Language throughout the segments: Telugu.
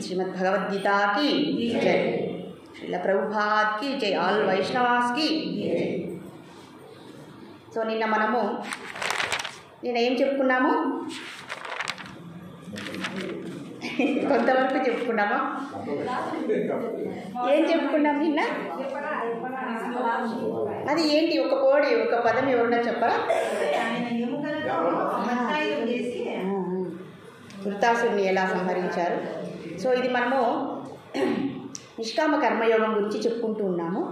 श्रीमद् भगवद्गीता की जय, श्रील प्रभुपाद की जय, आल वैष्णवास की जय। సో నిన్న మనము ఏం చెప్పుకున్నాము? కొంతవరకు చెప్పుకున్నామా? ఏం చెప్పుకున్నాము నిన్న? అది ఏంటి? ఒక పదం ఎవరన్నా చెప్పరా? వృత్తాసుని ఎలా సంహరించారు. సో ఇది మనము నిష్కామ కర్మయోగం గురించి చెప్పుకుంటూ ఉన్నాము.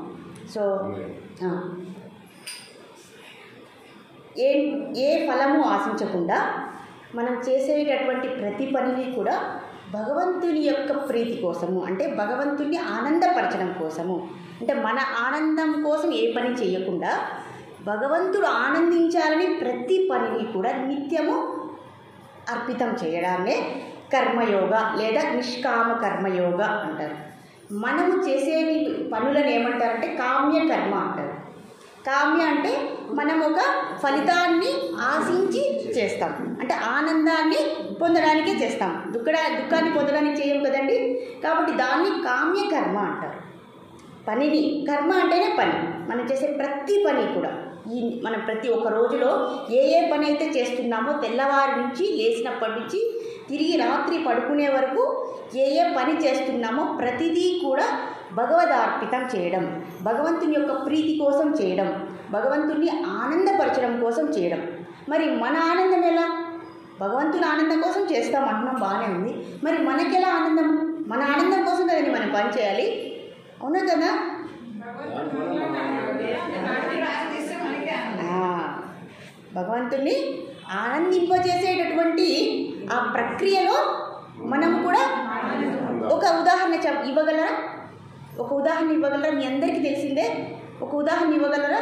సో ఏ ఫలము ఆశించకుండా మనం చేసేటటువంటి ప్రతి పనిని కూడా భగవంతుని యొక్క ప్రీతి కోసము, అంటే భగవంతుని ఆనందపరచడం కోసము, అంటే మన ఆనందం కోసం ఏ పని చేయకుండా భగవంతుడు ఆనందించాలని ప్రతి పనిని కూడా నిత్యము అర్పితం చేయడాన్నే కర్మయోగ లేదా నిష్కామ కర్మయోగ అంటారు. మనము చేసే పనులను ఏమంటారంటే కామ్య కర్మ అంటారు. కామ్య అంటే మనం ఒక ఫలితాన్ని ఆశించి చేస్తాం, అంటే ఆనందాన్ని పొందడానికే చేస్తాం, దుఃఖాన్ని పొందడానికి చేయం కదండి. కాబట్టి దాన్ని కామ్య కర్మ అంటారు. పనిని, కర్మ అంటేనే పని, మనం చేసే ప్రతి పని కూడా మనం ప్రతి ఒక్క రోజులో ఏ పని అయితే చేస్తున్నామో, తెల్లవారి నుంచి లేచినప్పటి నుంచి తిరిగి రాత్రి పడుకునే వరకు ఏ పని చేస్తున్నామో ప్రతిదీ కూడా భగవదార్పితం చేయడం, భగవంతుని యొక్క ప్రీతి కోసం చేయడం, భగవంతుని ఆనందపరచడం కోసం చేయడం. మరి మన ఆనందం ఎలా? భగవంతుని ఆనందం కోసం చేస్తాం అంటున్నాం, బాగానే ఉంది. మరి మనకెలా ఆనందం? మన ఆనందం కోసం కదండి మనం పని చేయాలి, అవునా కదా? భగవంతుణ్ణి ఆనందింపజేసేటటువంటి ఆ ప్రక్రియలో మనం కూడా ఒక ఉదాహరణ ఇవ్వగలరా? ఒక ఉదాహరణ ఇవ్వగలరా? మీ అందరికీ తెలిసిందే. ఒక ఉదాహరణ ఇవ్వగలరా?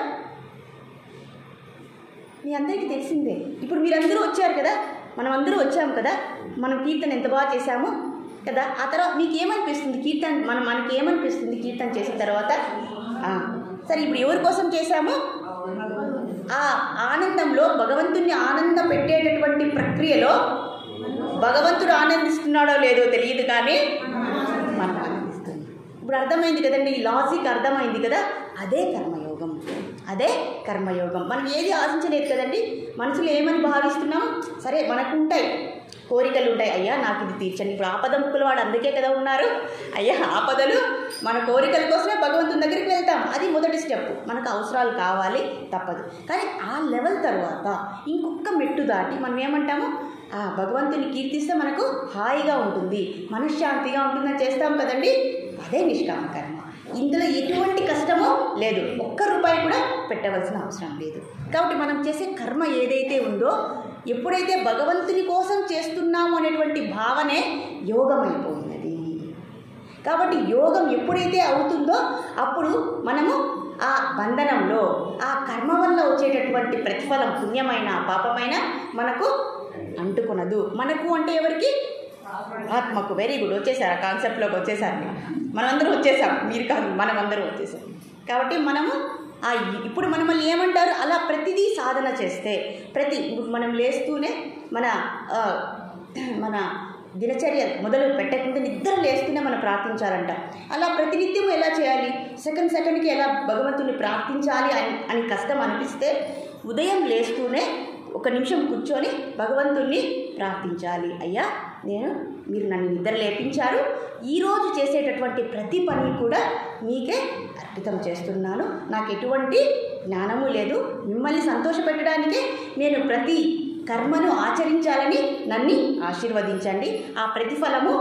మీ అందరికీ తెలిసిందే. ఇప్పుడు మీరందరూ వచ్చారు కదా, మనం అందరూ వచ్చాము కదా, మనం కీర్తన ఎంత బాగా చేశాము కదా. ఆ తర్వాత మీకు ఏమనిపిస్తుంది కీర్తన, మనకి ఏమనిపిస్తుంది కీర్తన చేసిన తర్వాత? సరే, ఇప్పుడు ఎవరి కోసం చేశాము? ఆ ఆనందంలో, భగవంతుని ఆనంద పెట్టేటటువంటి ప్రక్రియలో భగవంతుడు ఆనందిస్తున్నాడో లేదో తెలియదు, కానీ మనం ఆనందిస్తుంది. ఇప్పుడు అర్థమైంది కదండి, ఈ లాజిక్ అర్థమైంది కదా. అదే కర్మయోగం, అదే కర్మయోగం. మనం ఏది ఆశించలేదు కదండి, మనసులో ఏమని భావిస్తున్నాం? సరే, మనకుంటాయి కోరికలు ఉంటాయి, అయ్యా నాకు ఇది తీర్చండి. ఇప్పుడు ఆపద ముక్కులు వాడు అందుకే కదా ఉన్నారు. అయ్యా ఆపదలు, మన కోరికల కోసమే భగవంతుని దగ్గరికి వెళ్తాం. అది మొదటి స్టెప్, మనకు అవసరాలు కావాలి, తప్పదు. కానీ ఆ లెవెల్ తర్వాత ఇంకొక మెట్టు దాటి మనం ఏమంటాము? భగవంతుని కీర్తిస్తే మనకు హాయిగా ఉంటుంది, మనశ్శాంతిగా ఉంటుందని చేస్తాం కదండి. అదే నిష్కామ కర్మ. ఇందులో ఎటువంటి కష్టమో లేదు, ఒక్క రూపాయి కూడా పెట్టవలసిన అవసరం లేదు. కాబట్టి మనం చేసే కర్మ ఏదైతే ఉందో, ఎప్పుడైతే భగవంతుని కోసం చేస్తున్నాము అనేటువంటి భావనే యోగం అయిపోయినది. కాబట్టి యోగం ఎప్పుడైతే అవుతుందో అప్పుడు మనము ఆ బంధనంలో, ఆ కర్మ వల్ల వచ్చేటటువంటి ప్రతిఫలం, పుణ్యమైన పాపమైన మనకు అంటుకునదు. మనకు అంటే ఎవరికి? ఆత్మకు. వెరీ గుడ్, వచ్చేసారు, ఆ కాన్సెప్ట్లోకి వచ్చేసారు. మనమందరూ వచ్చేసాం, మీరు కాదు, మనమందరూ వచ్చేసాం. కాబట్టి మనము ఇప్పుడు మనల్ని ఏమంటారు? అలా ప్రతిదీ సాధన చేస్తే, మనం లేస్తూనే మన దినచర్య మొదలు పెట్టకుండా నిద్ర లేస్తూనే మనం ప్రార్థించాలంట. అలా ప్రతినిత్యం ఎలా చేయాలి? సెకండ్కి ఎలా భగవంతుని ప్రార్థించాలి అని కష్టం అనిపిస్తే ఉదయం లేస్తూనే ఒక నిమిషం కూర్చొని భగవంతుణ్ణి ప్రార్థించాలి. అయ్యా, మీరు నన్ను నిద్ర లేపించారు, ఈరోజు చేసేటటువంటి ప్రతి పని కూడా మీకే అర్పితం చేస్తున్నాను. నాకు ఎటువంటి జ్ఞానము లేదు, మిమ్మల్ని సంతోషపెట్టడానికే నేను ప్రతి కర్మను ఆచరించాలని నన్ను ఆశీర్వదించండి. ఆ ప్రతిఫలము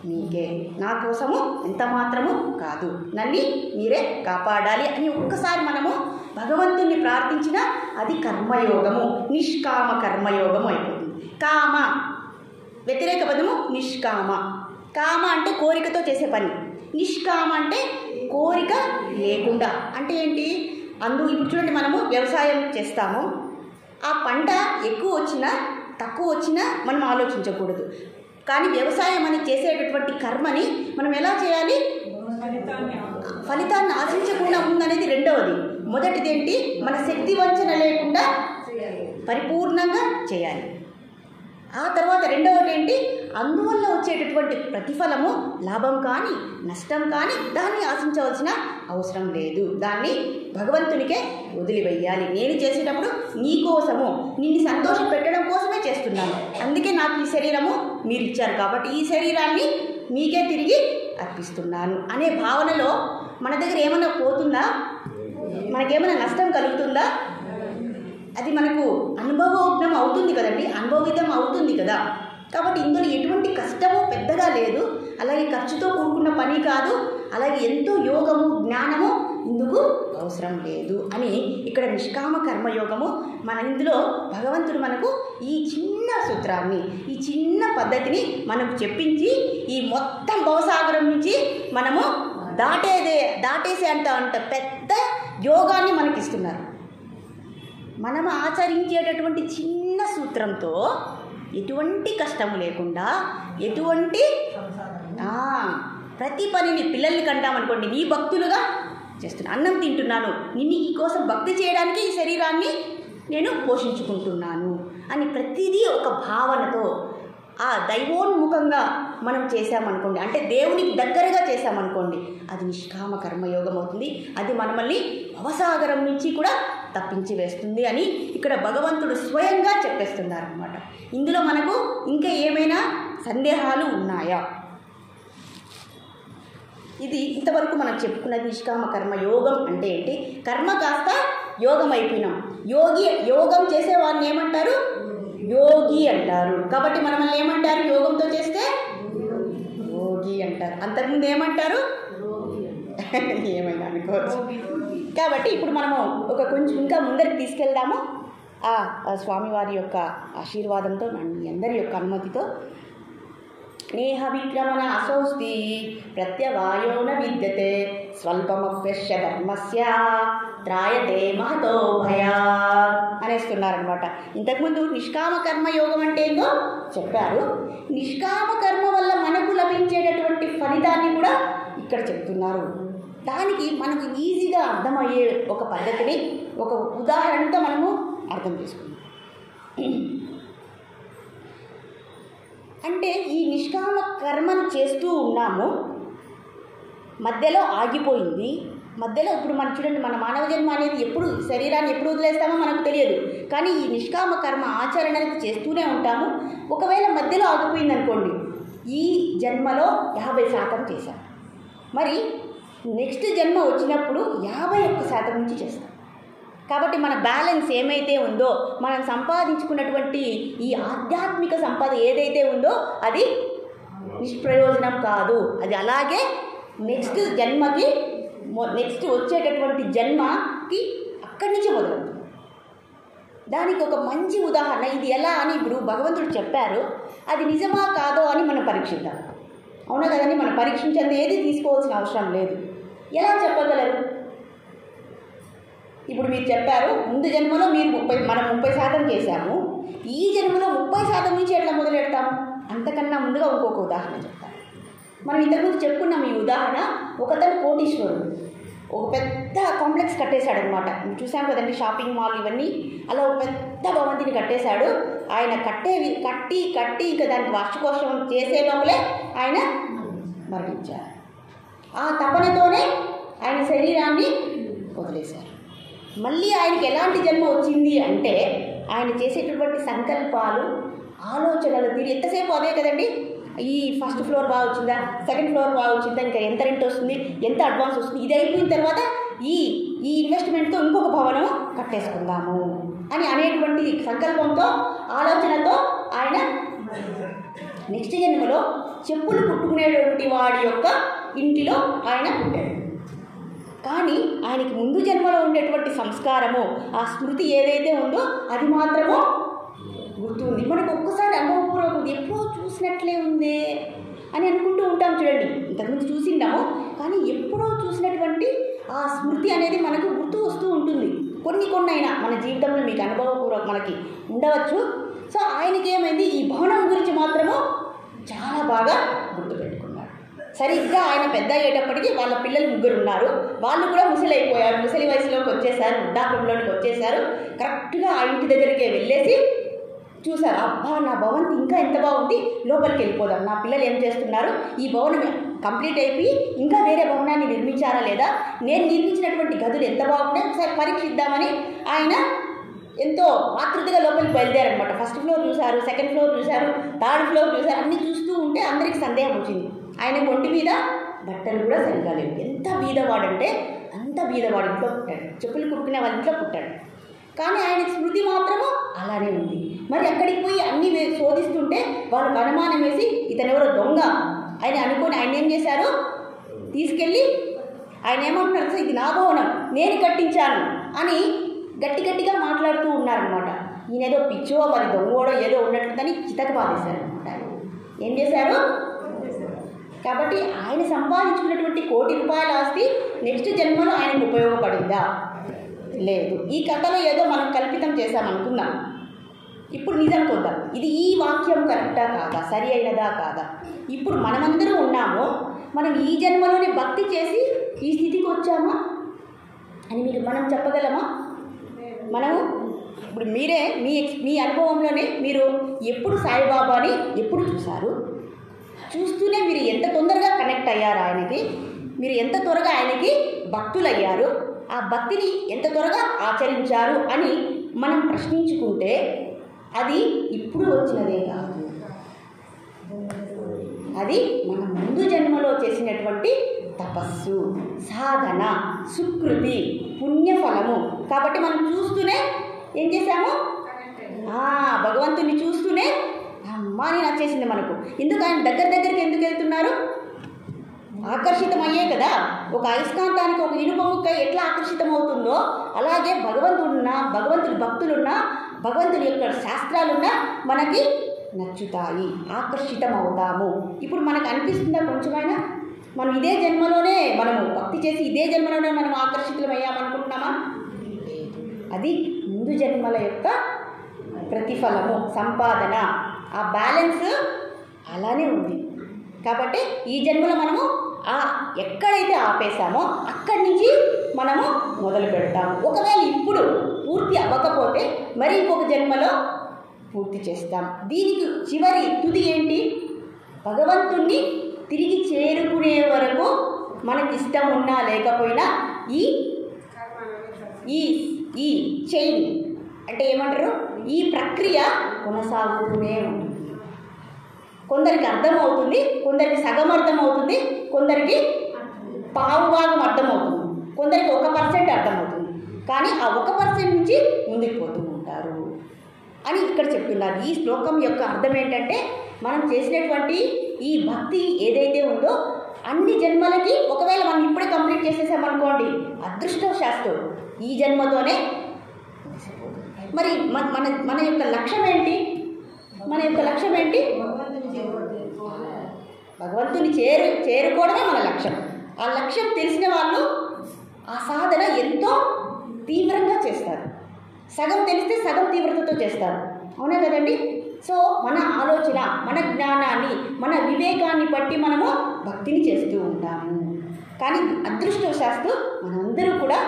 మీకే, నా కోసము ఎంత మాత్రము కాదు, నన్ను మీరే కాపాడాలి అని ఒక్కసారి మనము భగవంతుణ్ణి ప్రార్థించినా అది కర్మయోగము, నిష్కామ కర్మయోగము అయిపోతుంది. కామ వ్యతిరేక పదము నిష్కామ. కామ అంటే కోరికతో చేసే పని, నిష్కామ అంటే కోరిక లేకుండా. అంటే ఏంటి? ఇప్పుడు చూడండి, మనము వ్యవసాయం చేస్తాము, ఆ పంట ఎక్కువ వచ్చినా తక్కువ వచ్చినా మనం ఆలోచించకూడదు. కానీ వ్యవసాయం అని చేసేటటువంటి కర్మని మనం ఎలా చేయాలి? ఫలితాన్ని ఆశించకుండా ఉందనేది రెండవది. మొదటిది ఏంటి? మన శక్తి వంచన లేకుండా పరిపూర్ణంగా చేయాలి. ఆ తర్వాత రెండవది ఏంటి, అందువల్ల వచ్చేటటువంటి ప్రతిఫలము లాభం కానీ నష్టం కానీ దాన్ని ఆశించవలసిన అవసరం లేదు. దాన్ని భగవంతునికే వదిలివేయాలి. నేను చేసేటప్పుడు నీ కోసము, నిన్ను సంతోష పెట్టడం కోసమే చేస్తున్నాను. అందుకే నాకు ఈ శరీరము మీరు ఇచ్చారు కాబట్టి ఈ శరీరాన్ని మీకే తిరిగి అర్పిస్తున్నాను అనే భావనలో మన దగ్గర ఏమైనా పోతుందా? మనకేమైనా నష్టం కలుగుతుందా? అది మనకు అనుభవజ్ఞం అవుతుంది కదండి, అనుభవితం అవుతుంది కదా. కాబట్టి ఇందులో ఎటువంటి కష్టము పెద్దగా లేదు, అలాగే ఖర్చుతో కూడుకున్న పని కాదు, అలాగే ఎంతో యోగము జ్ఞానము ఇందుకు అవసరం లేదు అని ఇక్కడ నిష్కామ కర్మయోగము మన ఇందులో భగవంతుడు మనకు ఈ చిన్న సూత్రాన్ని, ఈ చిన్న పద్ధతిని మనకు చెప్పించి ఈ మొత్తం భవసాగరం నుంచి మనము దాటేసే అంత పెద్ద యోగాన్ని మనకిస్తున్నారు. మనం ఆచరించేటటువంటి చిన్న సూత్రంతో ఎటువంటి కష్టము లేకుండా, ఎటువంటి ప్రతి పనిని పిల్లల్ని కంటామనుకోండి, నీ భక్తులుగా చేస్తున్నా, అన్నం తింటున్నాను, నిన్ను ఈ కోసం భక్తి చేయడానికి ఈ శరీరాన్ని నేను పోషించుకుంటున్నాను అని ప్రతిదీ ఒక భావనతో ఆ దైవోన్ముఖంగా మనం చేశామనుకోండి, అంటే దేవునికి దగ్గరగా చేశామనుకోండి, అది నిష్కామ కర్మయోగం అవుతుంది. అది మనల్ని భవసాగరం నుంచి కూడా తప్పించి వేస్తుంది అని ఇక్కడ భగవంతుడు స్వయంగా చెప్పేస్తున్నారు అన్నమాట. ఇందులో మనకు ఇంకా ఏమైనా సందేహాలు ఉన్నాయా? ఇది ఇంతవరకు మనం చెప్పుకున్నది నిష్కామ కర్మ యోగం అంటే ఏంటి. కర్మ కాస్త యోగం అయిపోయినాం. యోగం చేసేవాడిని ఏమంటారు? యోగి అంటారు. కాబట్టి మనల్ని ఏమంటారు? యోగంతో చేస్తే యోగి అంటారు. అంతకుముందు ఏమంటారు? ఏమైనా అనుకోవచ్చు. కాబట్టి ఇప్పుడు మనము కొంచెం ఇంకా ముందరికి తీసుకెళ్దాము. స్వామివారి యొక్క ఆశీర్వాదంతో, మీ అందరి యొక్క అనుమతితో. నేహ విక్రమణ అసౌస్తి ప్రత్యవాయో న విద్యతే స్వల్పమప్యస్య ధర్మస్య త్రాయతే మహతో భయా అనేస్తున్నారనమాట. ఇంతకుముందు నిష్కామ కర్మ యోగం అంటే ఏందో చెప్పారు. నిష్కామ కర్మ వల్ల మనకు లభించేటటువంటి ఫలితాన్ని కూడా ఇక్కడ చెప్తున్నారు. దానికి మనకు ఈజీగా అర్థమయ్యే ఒక పద్ధతిని ఒక ఉదాహరణతో మనము అర్థం చేసుకుందాం. అంటే ఈ నిష్కామ కర్మను చేస్తూ ఉన్నాము, మధ్యలో ఆగిపోయింది. మధ్యలో ఇప్పుడు మనం చూడండి, మన మానవ జన్మ అనేది ఎప్పుడు, శరీరాన్ని ఎప్పుడు వదిలేస్తామో మనకు తెలియదు. కానీ ఈ నిష్కామ కర్మ ఆచరణకి చేస్తూనే ఉంటాము. ఒకవేళ మధ్యలో ఆగిపోయింది అనుకోండి, ఈ జన్మలో 50% చేశాం, మరి నెక్స్ట్ జన్మ వచ్చినప్పుడు 51% నుంచి చేస్తాం. కాబట్టి మన బ్యాలెన్స్ ఏమైతే ఉందో, మనం సంపాదించుకున్నటువంటి ఈ ఆధ్యాత్మిక సంపద ఏదైతే ఉందో అది నిష్ప్రయోజనం కాదు. అది అలాగే నెక్స్ట్ జన్మకి, నెక్స్ట్ వచ్చేటటువంటి జన్మకి అక్కడి నుంచి మొదలవుతుంది. దానికి ఒక మంచి ఉదాహరణ ఇది. ఎలా అని ఇప్పుడు భగవంతుడు చెప్పారు, అది నిజమా కాదో అని మనం పరీక్షిద్దాం. అవునా కదండి? మనం పరీక్షించేది ఏది తీసుకోవాల్సిన అవసరం లేదు. ఎలా చెప్పగలరు? ఇప్పుడు మీరు చెప్పారు, ముందు జన్మలో మీరు మనం 30% చేశాము, ఈ జన్మలో 30% నుంచి ఎట్లా మొదలెడతాము? అంతకన్నా ముందుగా ఇంకొక ఉదాహరణ చెప్తాను. మనం ఇంతకుముందు చెప్పుకున్నాం ఈ ఉదాహరణ. ఒకతను కోటీశ్వరుడు ఒక పెద్ద కాంప్లెక్స్ కట్టేశాడనమాట. చూసాం కదండి, షాపింగ్ మాల్ ఇవన్నీ. అలా ఒక పెద్ద భవంతిని కట్టేశాడు. ఆయన కట్టి ఇంకా దానికి వార్షికోత్సవం చేసే లోపలే ఆయన మరణించారు. ఆ తపనతోనే ఆయన శరీరాన్ని వదిలేశారు. మళ్ళీ ఆయనకి ఎలాంటి జన్మ వచ్చింది అంటే, ఆయన చేసేటటువంటి సంకల్పాలు, ఆలోచనలు తీరు ఎంతసేపు అదే కదండి. ఈ ఫస్ట్ ఫ్లోర్ బాగా వచ్చిందా, సెకండ్ ఫ్లోర్ బాగా వచ్చిందా, ఇంకా ఎంత రెంట్ వస్తుంది, ఎంత అడ్వాన్స్ వస్తుంది, ఇది అయిపోయిన తర్వాత ఈ ఇన్వెస్ట్మెంట్తో ఇంకొక భవనం కట్టేసుకుందాము అని అనేటువంటి సంకల్పంతో, ఆలోచనతో ఆయన నెక్స్ట్ జన్మలో చెప్పులు కుట్టుకునేటువంటి వాడి యొక్క ఇంటిలో ఆయన పుట్టాడు. కానీ ఆయనకి ముందు జన్మలో ఉండేటువంటి సంస్కారము, ఆ స్మృతి ఏదైతే ఉందో అది మాత్రము గుర్తుంది. మనకు ఒక్కసారి అనుభవపూర్వకం ఎప్పుడో చూసినట్లే ఉందే అని అనుకుంటూ ఉంటాం చూడండి. ఇంతకుముందు చూసిండాము, కానీ ఎప్పుడో చూసినటువంటి ఆ స్మృతి అనేది మనకు గుర్తు వస్తూ ఉంటుంది. కొన్ని అయినా మన జీవితంలో మీకు అనుభవపూర్వకం మనకి ఉండవచ్చు. సో ఆయనకి ఏమైంది, ఈ భవనం గురించి మాత్రము చాలా బాగా గుర్తుపెట్టుకున్నాడు. సరిగ్గా ఆయన పెద్ద అయ్యేటప్పటికీ వాళ్ళ పిల్లలు 3 ఉన్నారు. వాళ్ళు కూడా ముసలైపోయారు, ముసలి వయసులోకి వచ్చేసారు, వృద్ధాప్యంలోకి వచ్చేసారు. కరెక్ట్గా ఆ ఇంటి దగ్గరికి వెళ్ళేసి చూసారు, అబ్బా నా భవంతి ఇంకా ఎంత బాగుంది, లోపలికి వెళ్ళిపోదాం, నా పిల్లలు ఏం చేస్తున్నారు, ఈ భవనం కంప్లీట్ అయిపోయి ఇంకా వేరే భవనాన్ని నిర్మించారా లేదా, నేను నిర్మించినటువంటి గదులు ఎంత బాగున్నాయి ఒకసారి పరీక్షిద్దామని ఆయన ఎంతో ఆతృతగా లోపలికి బయలుదేరనమాట. ఫస్ట్ ఫ్లోర్ చూశారు, సెకండ్ ఫ్లోర్ చూశారు, థర్డ్ ఫ్లోర్ చూశారు. అన్నీ చూస్తూ ఉంటే అందరికి సందేహం వచ్చింది. ఆయన ఒంటి మీద బట్టలు కూడా సరిగా లేవు. ఎంత బీదవాడంటే అంత బీదవాడు, ఇంట్లో పుట్టాడు, చెప్పులు కుట్టుకునే వాళ్ళ ఇంట్లో పుట్టాడు. కానీ ఆయన స్మృతి మాత్రము అలానే ఉంది. మరి అక్కడికి పోయి అన్నీ శోధిస్తుంటే వాళ్ళకు అనుమానం వేసి ఇతను ఎవరో దొంగ ఆయన అనుకొని ఆయన ఏం చేశారు, తీసుకెళ్ళి ఆయన ఏమంటున్నారు, ఇది నా భవనం, నేను కట్టించాను అని గట్టిగా మాట్లాడుతూ ఉన్నారనమాట. ఈయన ఏదో పిచ్చో మరి దొంగోడో ఏదో ఉన్నట్టుందని చితక బాధేశారు అనమాట. ఏం చేశారు కాబట్టి ఆయన సంపాదించుకున్నటువంటి ₹1,00,00,000 ఆస్తి నెక్స్ట్ జన్మలో ఆయనకు ఉపయోగపడిందా? లేదు. ఈ కథలో ఏదో మనం కల్పితం చేశామనుకుందాం. ఇప్పుడు నిజం చూద్దాం, ఇది ఈ వాక్యం కరెక్టా కాదా, సరి అయినదా కాదా. ఇప్పుడు మనమందరూ ఉన్నాము, మనం ఈ జన్మలోనే భక్తి చేసి ఈ స్థితికి వచ్చామా అని మనం చెప్పగలమా? మనము ఇప్పుడు మీరే మీ అనుభవంలోనే మీరు ఎప్పుడు సాయిబాబాని ఎప్పుడు చూశారు, చూస్తూనే మీరు ఎంత తొందరగా కనెక్ట్ అయ్యారు ఆయనకి, మీరు ఎంత త్వరగా ఆయనకి భక్తులయ్యారు, ఆ భక్తిని ఎంత త్వరగా ఆచరించారు అని మనం ప్రశ్నించుకుంటే అది ఇప్పుడు వచ్చినదే కాదు, అది మన ముందు జన్మలో చేసినటువంటి తపస్సు, సాధన, సుకృతి, పుణ్యఫలము. కాబట్టి మనం చూస్తూనే ఏం చేశాము, భగవంతుని చూస్తూనే అమ్మా అని నచ్చేసింది మనకు. ఎందుకు ఆయన దగ్గరికి ఎందుకు వెళ్తున్నారు? ఆకర్షితమయ్యే కదా. ఒక అయస్కాంతానికి ఒక ఇనుప ముక్క ఎట్లా ఆకర్షితం అవుతుందో అలాగే భగవంతుడి భక్తులున్నా భగవంతుడి యొక్క శాస్త్రాలున్నా మనకి నచ్చుతాయి, ఆకర్షితం అవుతాము. ఇప్పుడు మనకు అనిపిస్తుందా కొంచెమైనా మనం ఇదే జన్మలోనే మనము భక్తి చేసి ఇదే జన్మలోనే మనం ఆకర్షితులమయ్యామనుకుంటున్నామా? అది ముందు జన్మల యొక్క ప్రతిఫలము, సంపాదన. ఆ బ్యాలెన్స్ అలానే ఉంది. కాబట్టి ఈ జన్మలో మనము ఎక్కడైతే ఆపేశామో అక్కడి నుంచి మనము మొదలు పెడతాము. ఒకవేళ ఇప్పుడు పూర్తి అవ్వకపోతే మరి ఇంకొక జన్మలో పూర్తి చేస్తాం. దీనికి చివరి తుది ఏంటి? భగవంతుణ్ణి తిరిగి చేరుకునే వరకు మనకి ఇష్టం ఉన్నా లేకపోయినా ఈ చైన్ అంటే ఏమంటారు, ఈ ప్రక్రియ కొనసాగుతూనే ఉంటుంది. కొందరికి అర్థమవుతుంది, కొందరికి సగం అర్థమవుతుంది, కొందరికి పావుభాగం అర్థమవుతుంది, కొందరికి 1% అర్థమవుతుంది. కానీ ఆ 1% నుంచి ముందుకు పోతూ ఉంటారు అని ఇక్కడ చెప్తున్నారు. ఈ శ్లోకం యొక్క అర్థం ఏంటంటే మనం చేసినటువంటి ఈ భక్తి ఏదైతే ఉందో అన్ని జన్మలకి ఒకవేళ మనం ఇప్పుడే కంప్లీట్ చేసేసామనుకోండి, అదృష్టవశాత్తు ఈ జన్మతోనే. మరి మన యొక్క లక్ష్యం ఏంటి? భగవంతుని చేరుకోవడమే మన లక్ష్యం. ఆ లక్ష్యం తెలిసిన వాళ్ళు ఆ సాధన ఎంతో తీవ్రంగా చేస్తారు. సగం తెలిస్తే సగం తీవ్రతతో చేస్తారు. అవునా కదండి? సో మన ఆలోచన, మన జ్ఞానాన్ని, మన వివేకాన్ని బట్టి మనము భక్తిని చేస్తూ ఉంటాము. కానీ అదృష్టవశాత్తు మనందరూ కూడా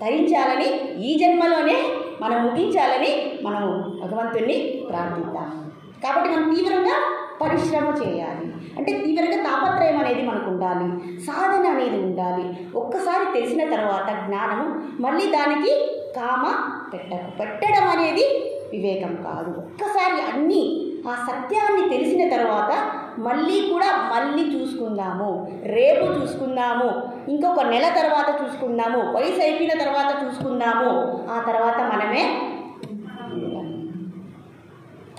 ధరించాలని, ఈ జన్మలోనే మనం ముగించాలని మనము భగవంతుణ్ణి ప్రార్థిద్దాము. కాబట్టి మనం తీవ్రంగా పరిశ్రమ చేయాలి. అంటే తీవ్రంగా తాపత్రయం అనేది మనకు ఉండాలి, సాధన అనేది ఉండాలి. ఒక్కసారి తెలిసిన తర్వాత జ్ఞానము మళ్ళీ దానికి కామ పెట్టడం అనేది వివేకం కాదు. ఒక్కసారి అన్నీ ఆ సత్యాన్ని తెలిసిన తర్వాత మళ్ళీ చూసుకుందాము, రేపు చూసుకుందాము, ఇంకొక నెల తర్వాత చూసుకుందాము, వయసు అయిపోయిన తర్వాత చూసుకుందాము, ఆ తర్వాత మనమే.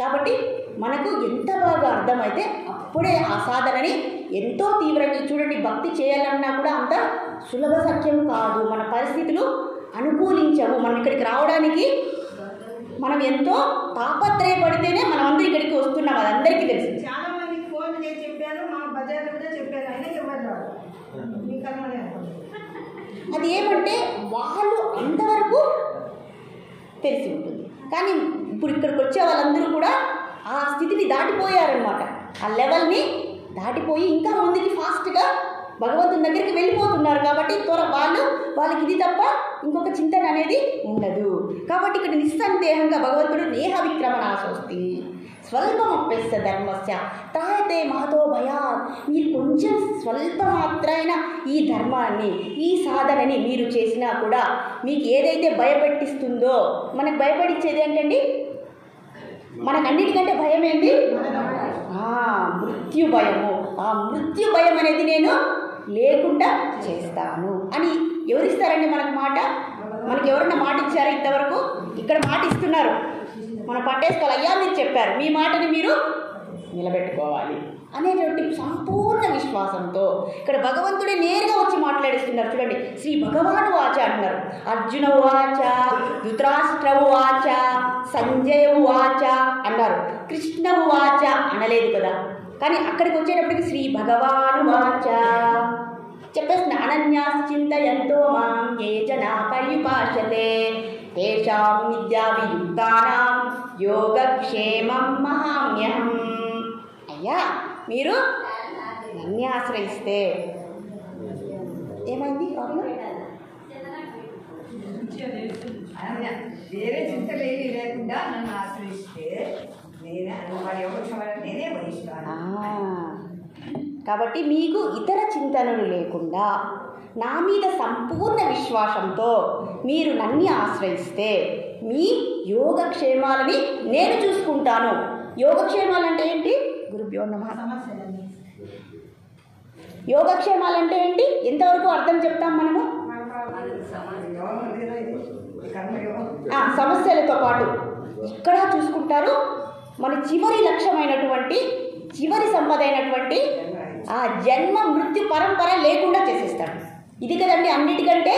కాబట్టి మనకు ఎంత బాగా అర్థమైతే అప్పుడే ఆ సాధనని ఎంతో తీవ్రంగా చూడండి. భక్తి చేయాలన్నా కూడా అంత సులభ సత్యం కాదు. మన పరిస్థితులు అనుకూలించవు. మనం ఇక్కడికి రావడానికి మనం ఎంతో తాపత్రయపడితేనే మనం అందరూ ఇక్కడికి వస్తున్నాం. అది అందరికీ తెలుసు. చాలా మంది ఫోన్ చేసి చెప్పారు, మా బజార్లో కూడా చెప్పారు, అయినా ఎవరు అది ఏమంటే వాళ్ళు అంతవరకు తెలిసి ఉంటుంది. కానీ ఇప్పుడు ఇక్కడికి వచ్చే వాళ్ళందరూ కూడా ఆ స్థితిని దాటిపోయారనమాట. ఆ లెవెల్ని దాటిపోయి ఇంకా ముందుకి ఫాస్ట్గా భగవంతుని దగ్గరికి వెళ్ళిపోతున్నారు. కాబట్టి వాళ్ళకి ఇది తప్ప ఇంకొక చింతన అనేది ఉండదు. కాబట్టి ఇక్కడ నిస్సందేహంగా భగవంతుడు నేహ విక్రమణాశోస్తి స్వల్పమప్యస్య ధర్మస్య తాయతే మహతో భయాత్. మీరు కొంచెం స్వల్ప మాత్రైన ఈ ధర్మాన్ని, ఈ సాధనని మీరు చేసినా కూడా మీకు ఏదైతే భయపెట్టిస్తుందో, మనకు భయపడిచ్చేది ఏంటండి? మనకన్నిటికంటే భయం ఏంటి? మృత్యు భయము. ఆ మృత్యు భయం అనేది నేను లేకుండా చేస్తాను అని ఎవరిస్తారండి మనకు మాట? మనకి ఎవరన్నా మాట ఇచ్చారా ఇంతవరకు? ఇక్కడ మాట ఇస్తున్నారు, మనం పట్టేసుకోవాలి. అయ్యా మీరు చెప్పారు, మీ మాటని మీరు నిలబెట్టుకోవాలి అనేటువంటి సంపూర్ణ విశ్వాసంతో ఇక్కడ భగవంతుడే నేరుగా వచ్చి మాట్లాడిస్తున్నారు. చూడండి, శ్రీ భగవాను వాచ అంటున్నారు. అర్జున వాచ, ధృతరాష్ట్ర వాచ, సంజయ వాచ అన్నారు. కృష్ణ వాచ అనలేదు కదా. కానీ అక్కడికి వచ్చేటప్పటికి శ్రీ భగవాను వాచ చెప్పేసిన అనన్యాస్ చింతయంతో మాం ఏ జనా పర్యుపాసతే తేషాం విద్యావియుక్తానాం యోగక్షేమం మహామ్యహం. అయ్యా మీరు నన్ను ఆశ్రయిస్తే ఏమైంది? వేరే చింతలేవి లేకుండా నన్ను ఆశ్రయిస్తే నేనే భరిస్తాను. కాబట్టి మీకు ఇతర చింతనలు లేకుండా నా మీద సంపూర్ణ విశ్వాసంతో మీరు నన్ను ఆశ్రయిస్తే మీ యోగక్షేమాలని నేను చూసుకుంటాను. యోగక్షేమాలంటే ఏంటి? గురుభ్యో నమః. యోగక్షేమాలంటే ఏంటి? ఎంతవరకు అర్థం చెప్తాం మనము? సమస్యలతో పాటు ఇక్కడ చూసుకుంటారు. మన చివరి లక్ష్యమైనటువంటి, చివరి సంపద అయినటువంటి ఆ జన్మ మృత్యు పరంపర లేకుండా చేసేస్తాడు. ఇది కదండి అన్నిటికంటే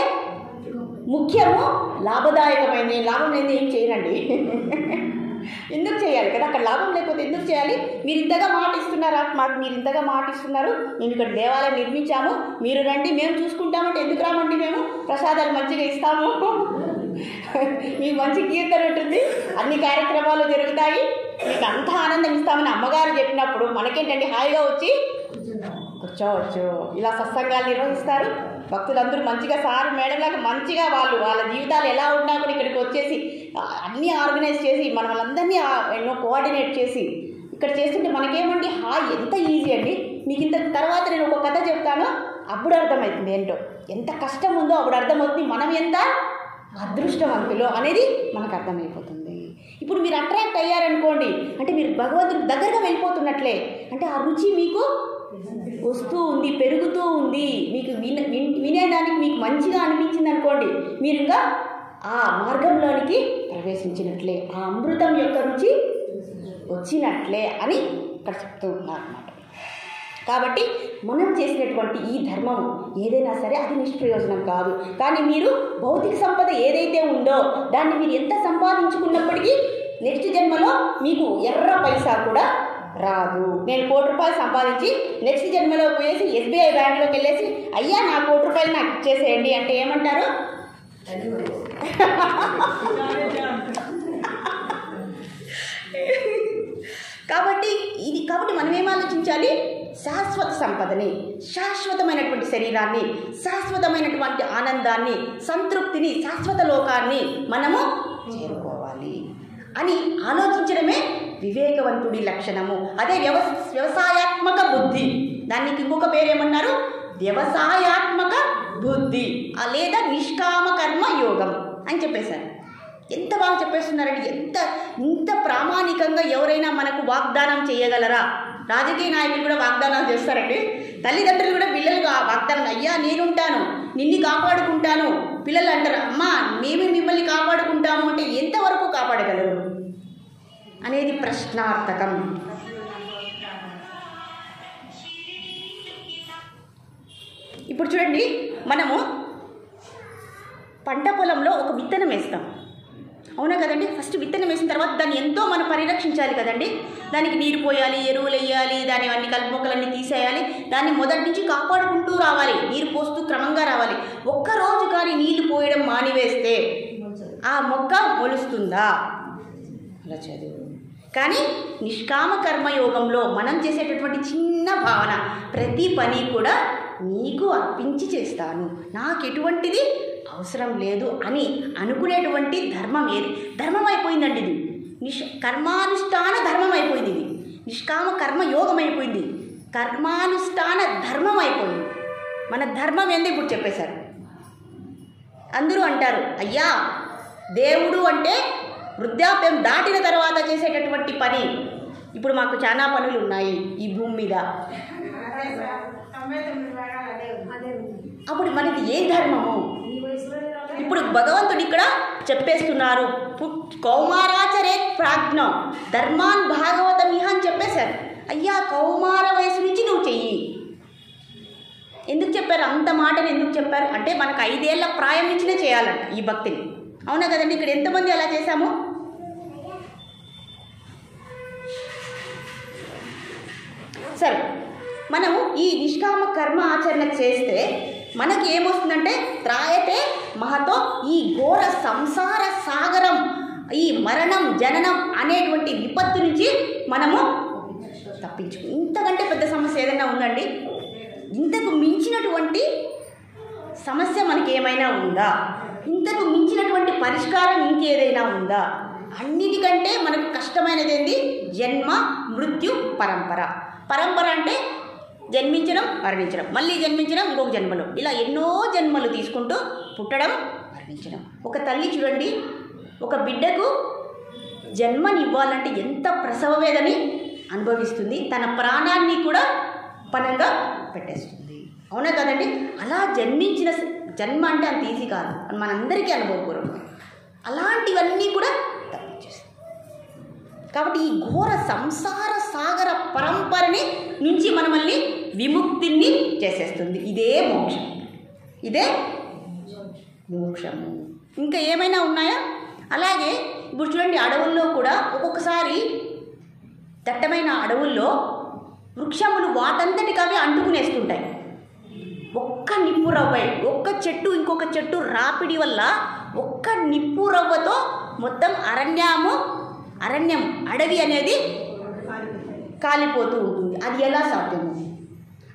ముఖ్యము, లాభదాయకమైనది. లాభం లేని ఏం చేయనండి. ఎందుకు చేయాలి కదా? అక్కడ లాభం లేకపోతే ఎందుకు చేయాలి? మీరు ఇంతగా మాట ఇస్తున్నారా? మాకు మీరు ఇంతగా మాట ఇస్తున్నారు, మేము ఇక్కడ దేవాలయం నిర్మించాము, మీరు రండి మేము చూసుకుంటామంటే ఎందుకు రామండి? మేము ప్రసాదాలు మంచిగా ఇస్తాము, మీకు మంచి కీర్తన ఉంటుంది, అన్ని కార్యక్రమాలు జరుగుతాయి, మీకు అంత ఆనందం ఇస్తామని అమ్మగారు చెప్పినప్పుడు మనకేంటండి హాయిగా వచ్చి కూర్చోవచ్చు. ఇలా సత్సంగాలు నిర్వహిస్తారు. భక్తులందరూ మంచిగా సారు మేడంలాగా మంచిగా వాళ్ళ జీవితాలు ఎలా ఉన్నా కూడా ఇక్కడికి వచ్చేసి అన్నీ ఆర్గనైజ్ చేసి మన వాళ్ళందరినీ ఎన్నో కోఆర్డినేట్ చేసి ఇక్కడ చేస్తుంటే మనకేమండి ఎంత ఈజీ అండి. మీకు ఇంత తర్వాత నేను ఒక కథ చెప్తాను, అప్పుడు అర్థమవుతుంది ఏంటో, ఎంత కష్టం ఉందో అప్పుడు అర్థమవుతుంది మనం ఎంత అదృష్టవంతులు అనేది మనకు అర్థమైపోతుంది. ఇప్పుడు మీరు అట్రాక్ట్ అయ్యారనుకోండి, అంటే మీరు భగవంతుడి దగ్గరగా వెళ్ళిపోతున్నట్లే. అంటే ఆ రుచి మీకు వస్తూ ఉంది, పెరుగుతూ ఉంది. మీకు వినేదానికి మీకు మంచిగా అనిపించింది అనుకోండి, మీరు ఇంకా ఆ మార్గంలోనికి ప్రవేశించినట్లే, ఆ అమృతం యొక్క రుచి వచ్చినట్లే అని ఇక్కడ చెప్తూ ఉన్నారు అన్నమాట. కాబట్టి మనం చేసినటువంటి ఈ ధర్మం ఏదైనా సరే అది నిష్ప్రయోజనం కాదు. కానీ మీరు భౌతిక సంపద ఏదైతే ఉందో దాన్ని మీరు ఎంత సంపాదించుకున్నప్పటికీ నెక్స్ట్ జన్మలో మీకు ఎర్ర పైసా కూడా రాదు. నేను ₹1,00,00,000 సంపాదించి నెక్స్ట్ జన్మలో పోయేసి SBI బ్యాంక్లోకి వెళ్ళేసి అయ్యా నా ₹1,00,00,000 నాకు ఇచ్చేసేయండి అంటే ఏమంటారు? కాబట్టి మనం ఏం ఆలోచించాలి? శాశ్వత సంపదని, శాశ్వతమైనటువంటి శరీరాన్ని, శాశ్వతమైనటువంటి ఆనందాన్ని, సంతృప్తిని, శాశ్వత లోకాన్ని మనము చేరుకోవాలి అని ఆలోచించడమే వివేకవంతుడి లక్షణము. అదే వ్యవసాయాత్మక బుద్ధి. దానికి ఇంకొక పేరేమన్నారు? వ్యవసాయాత్మక బుద్ధి లేదా నిష్కామ కర్మ యోగం అని చెప్పేశారు. ఎంత బాగా చెప్పేస్తున్నారండి. ఇంత ప్రామాణికంగా ఎవరైనా మనకు వాగ్దానం చేయగలరా? రాజకీయ నాయకులు కూడా వాగ్దానాలు చేస్తారండి. తల్లిదండ్రులు కూడా పిల్లలకు వాగ్దానం, అయ్యా నేనుంటాను, నిన్ను కాపాడుకుంటాను. పిల్లలు అంటారు, అమ్మా మేము మిమ్మల్ని కాపాడుకుంటాము అంటే ఎంతవరకు కాపాడగలరు అనేది ప్రశ్నార్థకం. ఇప్పుడు చూడండి, మనము పంట పొలంలో ఒక విత్తనం వేస్తాం, అవునా కదండి? ఫస్ట్ విత్తనం వేసిన తర్వాత దాన్ని ఎంతో మనం పరిరక్షించాలి కదండి. దానికి నీరు పోయాలి, ఎరువులు వేయాలి, దాని అన్ని కలుపు మొక్కలన్నీ తీసేయాలి, దాన్ని మొదటి నుంచి కాపాడుకుంటూ రావాలి, నీరు పోస్తూ క్రమంగా రావాలి. ఒక్కరోజు కానీ నీళ్లు పోయడం మానివేస్తే ఆ మొక్క మొలుస్తుందా? అలా చదువు. కానీ నిష్కామ కర్మయోగంలో మనం చేసేటటువంటి చిన్న భావన, ప్రతి పని కూడా నీకు అర్పించి చేస్తాను, నాకు ఎటువంటిది అవసరం లేదు అని అనుకునేటువంటి ధర్మం ఏది? ధర్మం అయిపోయిందండి ఇది. కర్మానుష్ఠాన ధర్మం అయిపోయింది. ఇది నిష్కామ కర్మ యోగం అయిపోయింది. కర్మానుష్ఠాన ధర్మం అయిపోయింది. మన ధర్మం ఏంది ఇప్పుడు చెప్పేశారు. అందరూ అంటారు, అయ్యా దేవుడు అంటే వృద్ధాప్యం దాటిన తర్వాత చేసేటటువంటి పని. ఇప్పుడు మాకు చాలా పనులు ఉన్నాయి ఈ భూమి మీద. అప్పుడు మనకి ఏ ధర్మము? ఇప్పుడు భగవంతుడు ఇక్కడ చెప్పేస్తున్నారు, కౌమారాచరే ప్రాజ్ఞం ధర్మాన్ భాగవతం ఇహ అని చెప్పేశారు. అయ్యా కౌమార వయసు నుంచి నువ్వు చెయ్యి. ఎందుకు చెప్పారు? అంత మాటను ఎందుకు చెప్పారు అంటే మనకు 5 ఏళ్ల ప్రాయం నుంచినే చేయాలంట ఈ భక్తిని. అవునా కదండి? ఇక్కడ ఎంతమంది అలా చేశాము? సరే, మనము ఈ నిష్కామ కర్మ ఆచరణ చేస్తే మనకి ఏమొస్తుందంటే త్రాయతే మహతో ఈ ఘోర సంసార సాగరం, ఈ మరణం జననం అనేటువంటి విపత్తు నుంచి మనము తప్పించుకు. ఇంతకంటే పెద్ద సమస్య ఏదైనా ఉందండి? ఇంతకు మించినటువంటి సమస్య మనకి ఏమైనా ఉందా? ఇంతకు మించినటువంటి పరిష్కారం ఇంకేదైనా ఉందా? అన్నిటికంటే మనకు కష్టమైనది ఏంది? జన్మ మృత్యు పరంపర. పరంపర అంటే జన్మించడం, మరణించడం, మళ్ళీ జన్మించడం, ఇంకొక జన్మలో, ఇలా ఎన్నో జన్మలు తీసుకుంటూ పుట్టడం, మరణించడం. ఒక తల్లి చూడండి, ఒక బిడ్డకు జన్మనివ్వాలంటే ఎంత ప్రసవ వేదని అనుభవిస్తుంది. తన ప్రాణాన్ని కూడా పనంగా పెట్టేస్తుంది. అవునా కదండి? అలా జన్మించిన జన్మ అంటే అంత ఈజీ కాదు, మనందరికీ అనుభవపూర్వకం. అలాంటివన్నీ కూడా తప్పించేస్తుంది. కాబట్టి ఈ ఘోర సంసార సాగర పరంపరని నుంచి మనల్ని విముక్తిని చేసేస్తుంది. ఇదే మోక్షం, ఇదే మోక్షము. ఇంకా ఏమైనా ఉన్నాయా? అలాగే ఇప్పుడు చూడండి, అడవుల్లో కూడా ఒక్కొక్కసారి దట్టమైన అడవుల్లో వృక్షములు వాటంతటికి అవి అంటుకునేస్తుంటాయి. ఒక్క నిప్పు రవ్వ, ఒక్క చెట్టు ఇంకొక చెట్టు రాపిడి వల్ల ఒక్క నిప్పు రవ్వతో మొత్తం అరణ్యం అడవి అనేది కాలిపోతూ ఉంటుంది. అది ఎలా సాధ్యము?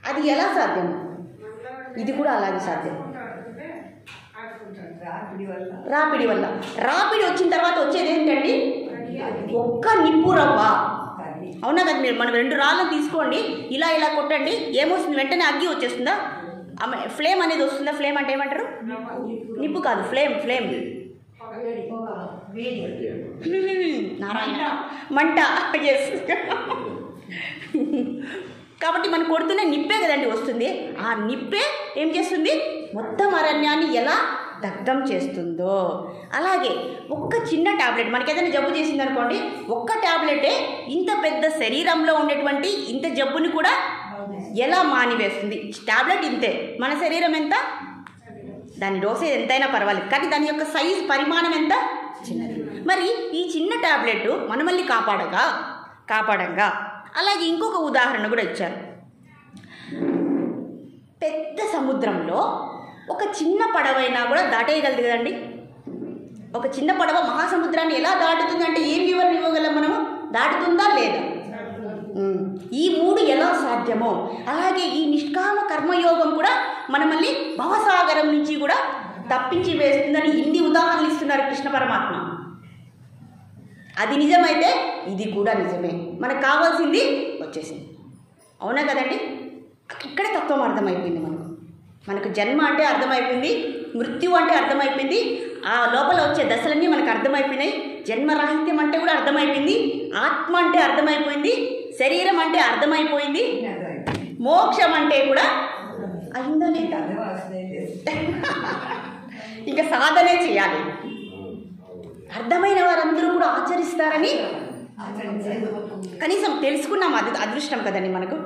అది ఎలా సాధ్యము? ఇది కూడా అలాగే సాధ్యం. రాపిడి వల్ల. రాపిడి వచ్చిన తర్వాత వచ్చేది ఏంటండి? ఒక్క నిప్పు రవ్వ. అవునా కదా? మీరు మనం 2 రాళ్ళను తీసుకోండి, ఇలా ఇలా కొట్టండి, ఏమొస్తుంది? వెంటనే అగ్గి వచ్చేస్తుందా? ఫ్లేమ్ అనేది వస్తుందా? ఫ్లేమ్ అంటే ఏమంటారు? నిప్పు కాదు, ఫ్లేమ్. నారాయణ, మంట. ఎస్. కాబట్టి మనం కొడుతున్న నిప్పే కదండి వస్తుంది. ఆ నిప్పే ఏం చేస్తుంది? మొత్తం అరణ్యాన్ని ఎలా దగ్ధం చేస్తుందో. అలాగే ఒక్క చిన్న టాబ్లెట్ మనకి ఏదైనా జబ్బు చేసింది అనుకోండి, ఒక్క టాబ్లెటే ఇంత పెద్ద శరీరంలో ఉండేటువంటి ఇంత జబ్బుని కూడా ఎలా మానివేస్తుంది. టాబ్లెట్ ఇంతే, మన శరీరం ఎంత, దాని డోసేజ్ ఎంతైనా పర్వాలేదు, కానీ దాని యొక్క సైజ్ పరిమాణం ఎంత చిన్నది. మరి ఈ చిన్న టాబ్లెట్ మనమల్ని కాపాడంగా. అలాగే ఇంకొక ఉదాహరణ కూడా ఇచ్చారు. పెద్ద సముద్రంలో ఒక చిన్న పడవైనా కూడా దాటేయగలదు కదండి. ఒక చిన్న పడవ మహాసముద్రాన్ని ఎలా దాటుతుంది అంటే ఏం వివరణ ఇవ్వగలం మనము? దాటుతుందా లేదా? ఈ 3 ఎలా సాధ్యమో అలాగే ఈ నిష్కామ కర్మయోగం కూడా మనల్ని భవసాగరం నుంచి కూడా తప్పించి వేస్తుందని ఇన్ని ఉదాహరణలు ఇస్తున్నారు కృష్ణ పరమాత్మ. అది నిజమైతే ఇది కూడా నిజమే. మనకు కావాల్సింది వచ్చేసింది. అవునా కదండి? ఇక్కడే తత్వం అర్థమైపోయింది. మనకు జన్మ అంటే అర్థమైపోయింది, మృత్యు అంటే అర్థమైపోయింది, ఆ లోపల వచ్చే దశలన్నీ మనకు అర్థమైపోయినాయి. జన్మరాహిత్యం అంటే కూడా అర్థమైపోయింది, ఆత్మ అంటే అర్థమైపోయింది, శరీరం అంటే అర్థమైపోయింది, మోక్షం అంటే కూడా అయిందా లేదా? ఇంకా సాధనే చేయాలి. అర్థమైన వారందరూ కూడా ఆచరిస్తారని కనీసం తెలుసుకున్నాం. అది అదృష్టం కదండి. మనకు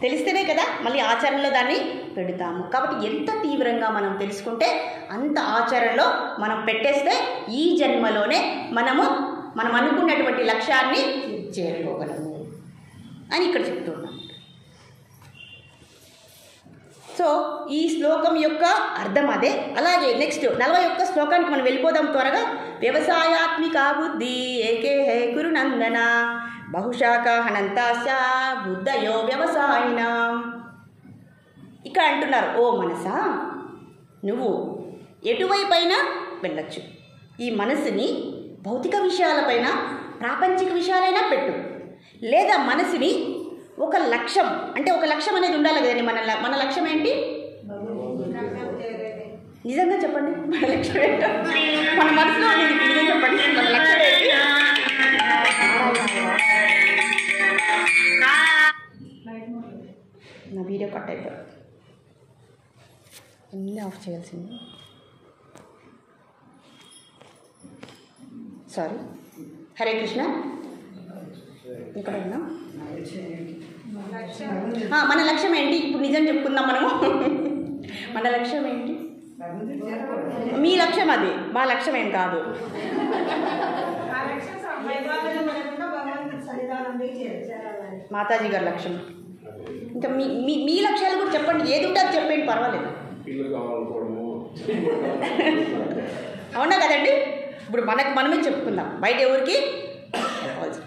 తెలిస్తేనే కదా మళ్ళీ ఆచరణలో దాన్ని పెడతాము. కాబట్టి ఎంత తీవ్రంగా మనం తెలుసుకుంటే అంత ఆచరణలో మనం పెట్టేస్తే ఈ జన్మలోనే మనం అనుకున్నటువంటి లక్ష్యాన్ని చేరుకోగలము అని ఇక్కడ చెప్తున్నాం. సో ఈ శ్లోకం యొక్క అర్థం అదే. అలాగే నెక్స్ట్ 41 శ్లోకానికి మనం వెళ్ళిపోదాం త్వరగా. వ్యవసాయాత్మిక బుద్ధి ఏకే హే కురునందన బహుశాఖ హనంతాశ బుద్ధయో వ్యవసాయిన. ఇక్కడ అంటున్నారు, ఓ మనసా, నువ్వు ఎటువైపైనా వెళ్ళచ్చు. ఈ మనసుని భౌతిక విషయాలపైన, ప్రాపంచిక విషయాలైనా పెట్టు, లేదా మనసుని ఒక లక్ష్యం, అంటే ఒక లక్ష్యం అనేది ఉండాలి కదండి. మన లక్ష్యం ఏంటి? నిజంగా చెప్పండి, మన లక్ష్యం ఏంటో మన మనసులో ఉండేది నిజంగా చెప్పండి. మన లక్ష్యం ఏంటి? నా వీడియో కట్ అయిపోయింది, అన్నీ ఆఫ్ చేయాల్సింది. సారీ. హరే కృష్ణ. ఇక్కడ ఉన్నాం. మన లక్ష్యం ఏంటి? ఇప్పుడు నిజం చెప్పుకుందాం మనము. మన లక్ష్యం ఏంటి? మీ లక్ష్యం అది, మా లక్ష్యం ఏం కాదు. మాతాజీ గారి లక్ష్యం. ఇంకా మీ లక్ష్యాలు కూడా చెప్పండి, ఏది ఉంటే అది చెప్పండి, పర్వాలేదు. అవునా కదండి? ఇప్పుడు మనమే చెప్పుకుందాం, బయట ఎవరికి.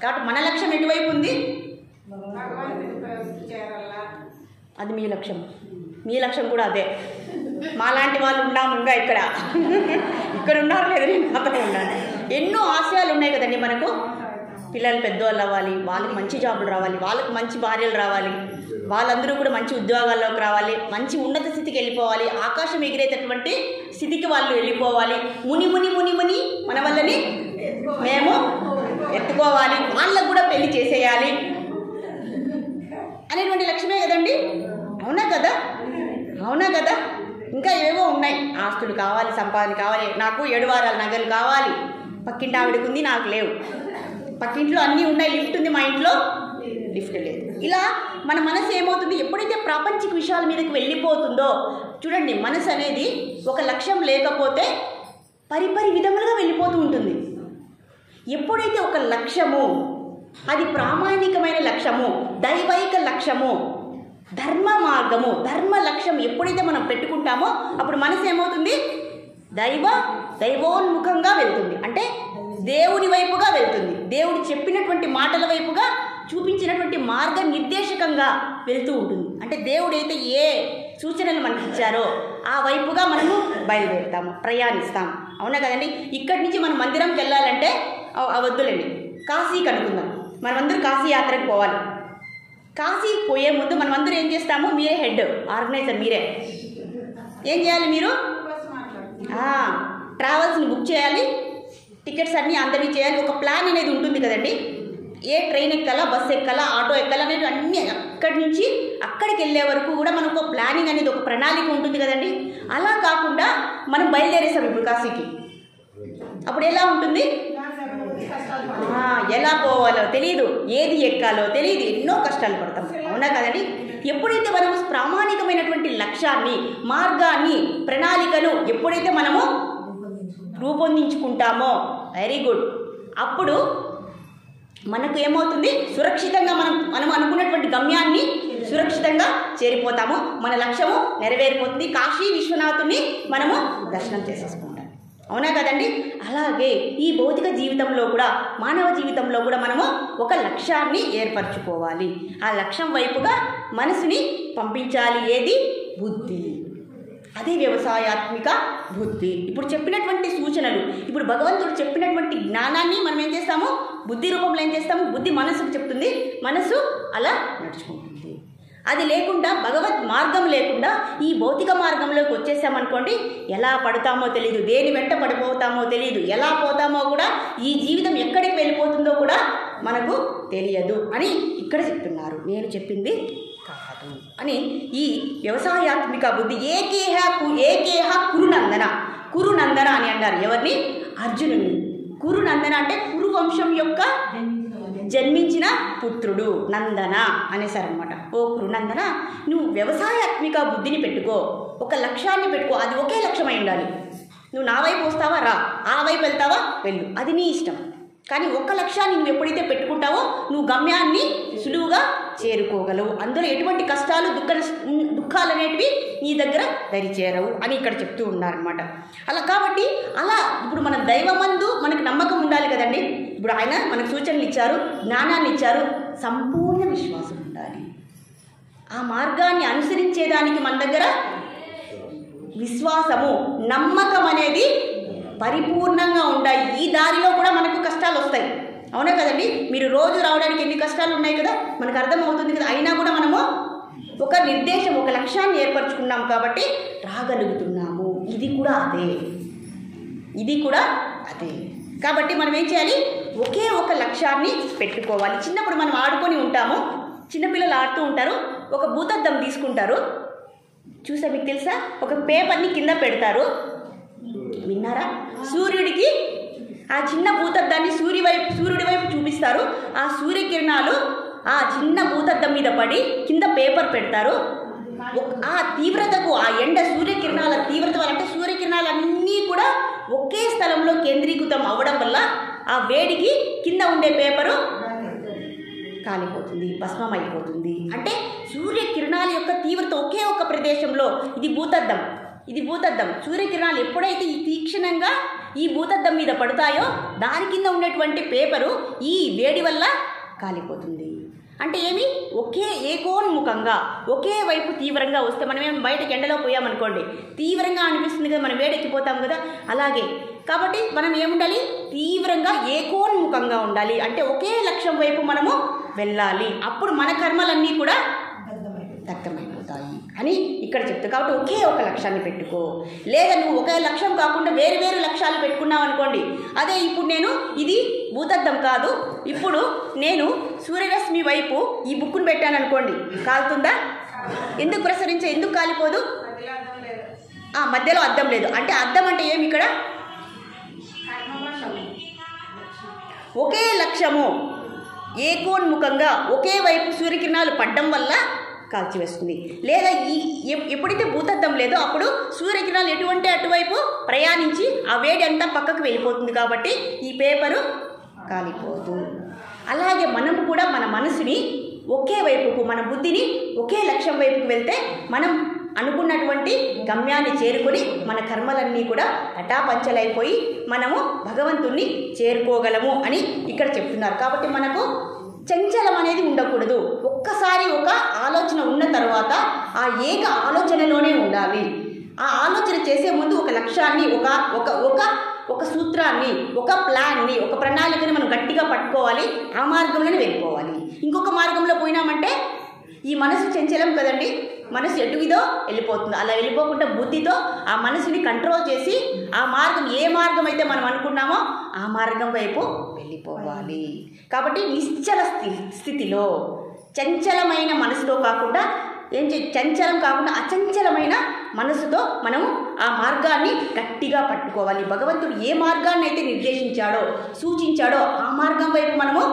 కాబట్టి మన లక్ష్యం ఎటువైపు ఉంది? అది మీ లక్ష్యం. మీ లక్ష్యం కూడా అదే. మాలాంటి వాళ్ళు ఉన్నాము ఇంకా ఇక్కడ ఉన్నారు లేదా, నేను మాత్రం ఉన్నాను. ఎన్నో ఆశయాలు ఉన్నాయి కదండి మనకు. పిల్లలు పెద్దవాళ్ళు అవ్వాలి, వాళ్ళకి మంచి జాబులు రావాలి, వాళ్ళకి మంచి భార్యలు రావాలి, వాళ్ళందరూ కూడా మంచి ఉద్యోగాల్లోకి రావాలి, మంచి ఉన్నత స్థితికి వెళ్ళిపోవాలి, ఆకాశం ఎగిరేటటువంటి స్థితికి వాళ్ళు వెళ్ళిపోవాలి, ముని ముని ముని ముని మన వల్లని మేము ఎత్తుకోవాలి, వాళ్ళకు కూడా పెళ్లి చేసేయాలి అనేటువంటి లక్ష్యమే కదండి. అవునా కదా? అవునా కదా? ఇంకా ఏవో ఉన్నాయి, ఆస్తులు కావాలి, సంపాదన కావాలి, నాకు 7 వారాల నగలు కావాలి, పక్కింటి ఆవిడకు ఉంది, నాకు లేవు, పక్కింట్లో అన్నీ ఉన్నాయి, లిఫ్ట్ ఉంది, మా ఇంట్లో లిఫ్ట్ లేదు. ఇలా మన మనసు ఏమవుతుంది? ఎప్పుడైతే ప్రాపంచిక విషయాల మీదకి వెళ్ళిపోతుందో, చూడండి, మనసు అనేది ఒక లక్ష్యం లేకపోతే పరిపరి విధములుగా వెళ్ళిపోతూ ఉంటుంది. ఎప్పుడైతే ఒక లక్ష్యము, అది ప్రామాణికమైన లక్ష్యము, దైవైక లక్ష్యము, ధర్మ మార్గము, ధర్మ లక్ష్యం ఎప్పుడైతే మనం పెట్టుకుంటామో అప్పుడు మనసు ఏమవుతుంది? దైవోన్ముఖంగా వెళ్తుంది. అంటే దేవుని వైపుగా వెళ్తుంది. దేవుడు చెప్పినటువంటి మాటల వైపుగా, చూపించినటువంటి మార్గ నిర్దేశకంగా వెళ్తూ ఉంటుంది. అంటే దేవుడైతే ఏ సూచనలు మనకి ఇచ్చారో ఆ వైపుగా మనము బయలుదేరుతాము, ప్రయాణిస్తాము. అవునా కదండి? ఇక్కడి నుంచి మనం మందిరంకి వెళ్ళాలంటే వద్దులేండి, కాశీకి అనుకుందాం. మనమందరూ కాశీ యాత్రకు పోవాలి. కాశీ పోయే ముందు మనమందరూ ఏం చేస్తాము? మీరే హెడ్, ఆర్గనైజర్ మీరే. ఏం చేయాలి? మీరు ట్రావెల్స్ని బుక్ చేయాలి, టికెట్స్ అన్నీ అందరివి చేయాలి. ఒక ప్లాన్ అనేది ఉంటుంది కదండి. ఏ ట్రైన్ ఎక్కాలా, బస్సు ఎక్కాలా, ఆటో ఎక్కాలా అనేది అన్నీ అక్కడి నుంచి అక్కడికి వెళ్ళే వరకు కూడా మనకు ఒక ప్లానింగ్ అనేది, ఒక ప్రణాళిక ఉంటుంది కదండి. అలా కాకుండా మనం బయలుదేరేసాం ఇప్పుడు కాశీకి, అప్పుడు ఎలా ఉంటుంది? ఎలా పోవాలో తెలియదు, ఏది ఎక్కాలో తెలియదు, ఎన్నో కష్టాలు పడతాం. అవునా కదండి? ఎప్పుడైతే మనము ప్రామాణికమైనటువంటి లక్ష్యాన్ని, మార్గాన్ని, ప్రణాళికను ఎప్పుడైతే మనము రూపొందించుకుంటామో, వెరీ గుడ్, అప్పుడు మనకు ఏమవుతుంది? సురక్షితంగా మనం అనుకున్నటువంటి గమ్యాన్ని సురక్షితంగా చేరిపోతాము, మన లక్ష్యము నెరవేరిపోతుంది, కాశీ విశ్వనాథుని మనము దర్శనం చేసేసుకుంటాం. అవునా కదండి? అలాగే ఈ భౌతిక జీవితంలో కూడా, మానవ జీవితంలో కూడా మనము ఒక లక్ష్యాన్ని ఏర్పరచుకోవాలి. ఆ లక్ష్యం వైపుగా మనసుని పంపించాలి. ఏది? బుద్ధి. అదే వ్యవసాయాత్మిక బుద్ధి. ఇప్పుడు చెప్పినటువంటి సూచనలు, ఇప్పుడు భగవంతుడు చెప్పినటువంటి జ్ఞానాన్ని మనం ఏం చేస్తాము? బుద్ధి రూపంలో ఏం చేస్తాము? బుద్ధి మనసుకు చెప్తుంది, మనసు అలా నడుచుకుంటుంది. అది లేకుండా, భగవత్ మార్గం లేకుండా ఈ భౌతిక మార్గంలోకి వచ్చేసామనుకోండి, ఎలా పడతామో తెలియదు, దేని వెంట పడిపోతామో తెలియదు, ఎలా పోతామో కూడా, ఈ జీవితం ఎక్కడికి వెళ్ళిపోతుందో కూడా మనకు తెలియదు అని ఇక్కడ చెప్తున్నారు. నేను చెప్పింది కాదు అని. ఈ వ్యవసాయాత్మిక బుద్ధి ఏకేహ కురునందన అని అన్నారు. ఎవరిని? అర్జునుని. కురునందన అంటే కురువంశం యొక్క జన్మించిన పుత్రుడు నందన అనేసారనమాట. ఓ కురునందన, నువ్వు వ్యవసాయాత్మిక బుద్ధిని పెట్టుకో, ఒక లక్ష్యాన్ని పెట్టుకో, అది ఒకే లక్ష్యమై ఉండాలి. నువ్వు నా వైపు వస్తావా, రా, ఆ వైపు వెళ్తావా, వెళ్ళు, అది నీ ఇష్టం. కానీ ఒక్క లక్ష్యాన్ని నువ్వు ఎప్పుడైతే పెట్టుకుంటావో నువ్వు గమ్యాన్ని సులువుగా చేరుకోగలవు. అందులో ఎటువంటి కష్టాలు, దుఃఖాలు అనేటివి నీ దగ్గర దరిచేరవు అని ఇక్కడ చెప్తూ ఉన్నారనమాట. అలా కాబట్టి అలా ఇప్పుడు మన దైవమందు మనకు నమ్మకం ఉండాలి కదండి. ఇప్పుడు ఆయన మనకు సూచనలు ఇచ్చారు, జ్ఞానాన్ని ఇచ్చారు, సంపూర్ణ విశ్వాసం ఉండాలి. ఆ మార్గాన్ని అనుసరించేదానికి మన దగ్గర విశ్వాసము, నమ్మకం అనేది పరిపూర్ణంగా ఉండాలి. ఈ దారిలో కూడా మనకు కష్టాలు వస్తాయి, అవునా కదండి? మీరు రోజు రావడానికి ఎన్ని కష్టాలు ఉన్నాయి కదా, మనకు అర్థమవుతుంది కదా. అయినా కూడా మనము ఒక నిర్దేశం, ఒక లక్ష్యాన్ని ఏర్పరచుకున్నాం కాబట్టి రాగలుగుతున్నాము. ఇది కూడా అదే. కాబట్టి మనం ఏం చేయాలి? ఒకే ఒక లక్ష్యాన్ని పెట్టుకోవాలి. చిన్నప్పుడు మనం ఆడుకొని ఉంటాము, చిన్నపిల్లలు ఆడుతూ ఉంటారు, ఒక భూతద్దం తీసుకుంటారు, చూసా మీకు తెలుసా? ఒక పేపర్ని కింద పెడతారు, విన్నారా? సూర్యుడికి ఆ చిన్న భూతద్దాన్ని సూర్యుడి వైపు చూపిస్తారు. ఆ సూర్యకిరణాలు ఆ చిన్న భూతద్దం మీద పడి కింద పేపర్ పెడతారు. ఆ తీవ్రతకు, ఆ ఎండ సూర్యకిరణాల తీవ్రత వల్ల, అంటే సూర్యకిరణాలన్నీ కూడా ఒకే స్థలంలో కేంద్రీకృతం అవ్వడం వల్ల ఆ వేడికి కింద ఉండే పేపరు కాలిపోతుంది, భస్మం అయిపోతుంది. అంటే సూర్యకిరణాల యొక్క తీవ్రత ఒకే ఒక ప్రదేశంలో, ఇది భూతద్దం. సూర్యకిరణాలు ఎప్పుడైతే ఈ తీక్షణంగా ఈ భూతద్దం మీద పడతాయో దాని కింద ఉన్నటువంటి పేపరు ఈ వేడి వల్ల కాలిపోతుంది. అంటే ఏమి? ఏకోన్ముఖంగా ఒకే వైపు తీవ్రంగా వస్తే, మనం ఏం బయటకు ఎండలో పోయామనుకోండి, తీవ్రంగా అనిపిస్తుంది కదా, మనం వేడెక్కిపోతాం కదా, అలాగే. కాబట్టి మనం ఏముండాలి? తీవ్రంగా ఏకోన్ముఖంగా ఉండాలి. అంటే ఒకే లక్ష్యం వైపు మనము వెళ్ళాలి. అప్పుడు మన కర్మలన్నీ కూడా దగ్ధమైపోతాయి అని ఇక్కడ చెప్తారు. కాబట్టి ఒకే ఒక లక్ష్యాన్ని పెట్టుకో. లేదా నువ్వు ఒకే లక్ష్యం కాకుండా వేరు వేరు లక్ష్యాలు పెట్టుకున్నావు అనుకోండి, అదే ఇప్పుడు నేను ఇది భూతద్దం కాదు, ఇప్పుడు నేను సూర్యరశ్మి వైపు ఈ బుక్కును పెట్టాను అనుకోండి, కాలుతుందా? ఎందుకు ఎందుకు కాలిపోదు? మధ్యలో అద్దం లేదు. అంటే అద్దం అంటే ఏమి? ఇక్కడ ఒకే లక్ష్యము, ఏకోన్ముఖంగా ఒకే వైపు సూర్యకిరణాలు పడ్డం వల్ల కాల్చివేస్తుంది. లేదా ఎప్పుడైతే భూతద్దం లేదో అప్పుడు సూర్యకిరణాలు ఎటువంటి అటువైపు ప్రయాణించి ఆ వేడి అంతా పక్కకు వెళ్ళిపోతుంది, కాబట్టి ఈ పేపరు కాలిపోదు. అలాగే మనం కూడా మన మనసుని ఒకే వైపుకు, మన బుద్ధిని ఒకే లక్ష్యం వైపుకు వెళ్తే మనం అనుకున్నటువంటి గమ్యాన్ని చేరుకొని మన కర్మలన్నీ కూడా పటాపంచలైపోయి మనము భగవంతుణ్ణి చేరుకోగలము అని ఇక్కడ చెప్తున్నారు. కాబట్టి మనకు చంచలం అనేది ఉండకూడదు. ఒక్కసారి ఒక ఆలోచన ఉన్న తర్వాత ఆ ఏక ఆలోచనలోనే ఉండాలి. ఆ ఆలోచన చేసే ముందు ఒక లక్ష్యాన్ని, ఒక సూత్రాన్ని, ఒక ప్లాన్ని, ఒక ప్రణాళికని మనం గట్టిగా పట్టుకోవాలి. ఆ మార్గంలోనే వెళ్ళిపోవాలి. ఇంకొక మార్గంలో పోయినామంటే ఈ మనసు చంచలం కదండి, మనసు ఎటువిదో వెళ్ళిపోతుంది. అలా వెళ్ళిపోకుండా బుద్ధితో ఆ మనసుని కంట్రోల్ చేసి ఆ మార్గం, ఏ మార్గం అయితే మనం అనుకున్నామో ఆ మార్గం వైపు వెళ్ళిపోవాలి. కాబట్టి నిశ్చల స్థితిలో, చంచలమైన మనసులో కాకుండా, చంచలం కాకుండా అచంచలమైన మనసుతో మనము ఆ మార్గాన్ని గట్టిగా పట్టుకోవాలి. భగవంతుడు ఏ మార్గాన్ని అయితే నిర్దేశించాడో, సూచించాడో ఆ మార్గం వైపు మనము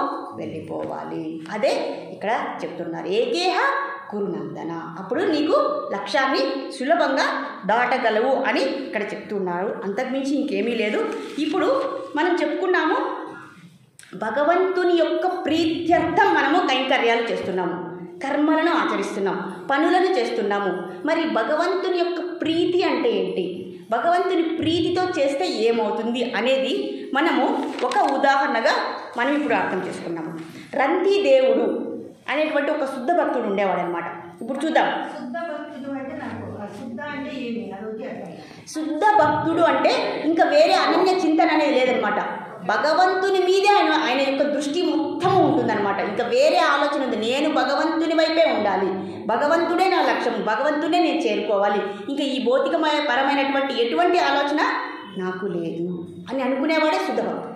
వెళ్ళిపోవాలి. అదే ఇక్కడ చెప్తున్నారు, ఏకేహ కురునందన. అప్పుడు నీకు లక్ష్యాన్ని సులభంగా దాటగలవు అని ఇక్కడ చెప్తున్నారు. అంతకుమించి ఇంకేమీ లేదు. ఇప్పుడు మనం చెప్పుకున్నాము, భగవంతుని యొక్క ప్రీత్యర్థం మనము కైంకర్యాలు చేస్తున్నాము, కర్మలను ఆచరిస్తున్నాం, పనులను చేస్తున్నాము. మరి భగవంతుని యొక్క ప్రీతి అంటే ఏంటి, భగవంతుని ప్రీతితో చేస్తే ఏమవుతుంది అనేది మనము ఒక ఉదాహరణగా మనం ఇప్పుడు అర్థం చేసుకున్నాము. రంతి దేవుడు అనేటువంటి ఒక శుద్ధ భక్తుడు ఉండేవాడు అనమాట. ఇప్పుడు చూద్దాం. శుద్ధ భక్తుడు అంటే ఇంకా వేరే అనన్య చింతన అనేది లేదనమాట. భగవంతుని మీదే ఆయన యొక్క దృష్టి మొత్తం ఉంటుందన్నమాట. ఇంకా వేరే ఆలోచన ఉంది, నేను భగవంతుని వైపే ఉండాలి, భగవంతుడే నా లక్ష్యం, భగవంతుడే నేను చేరుకోవాలి, ఇంకా ఈ భౌతికపరమైనటువంటి ఎటువంటి ఆలోచన నాకు లేదు అని అనుకునేవాడే శుద్ధ భక్తుడు.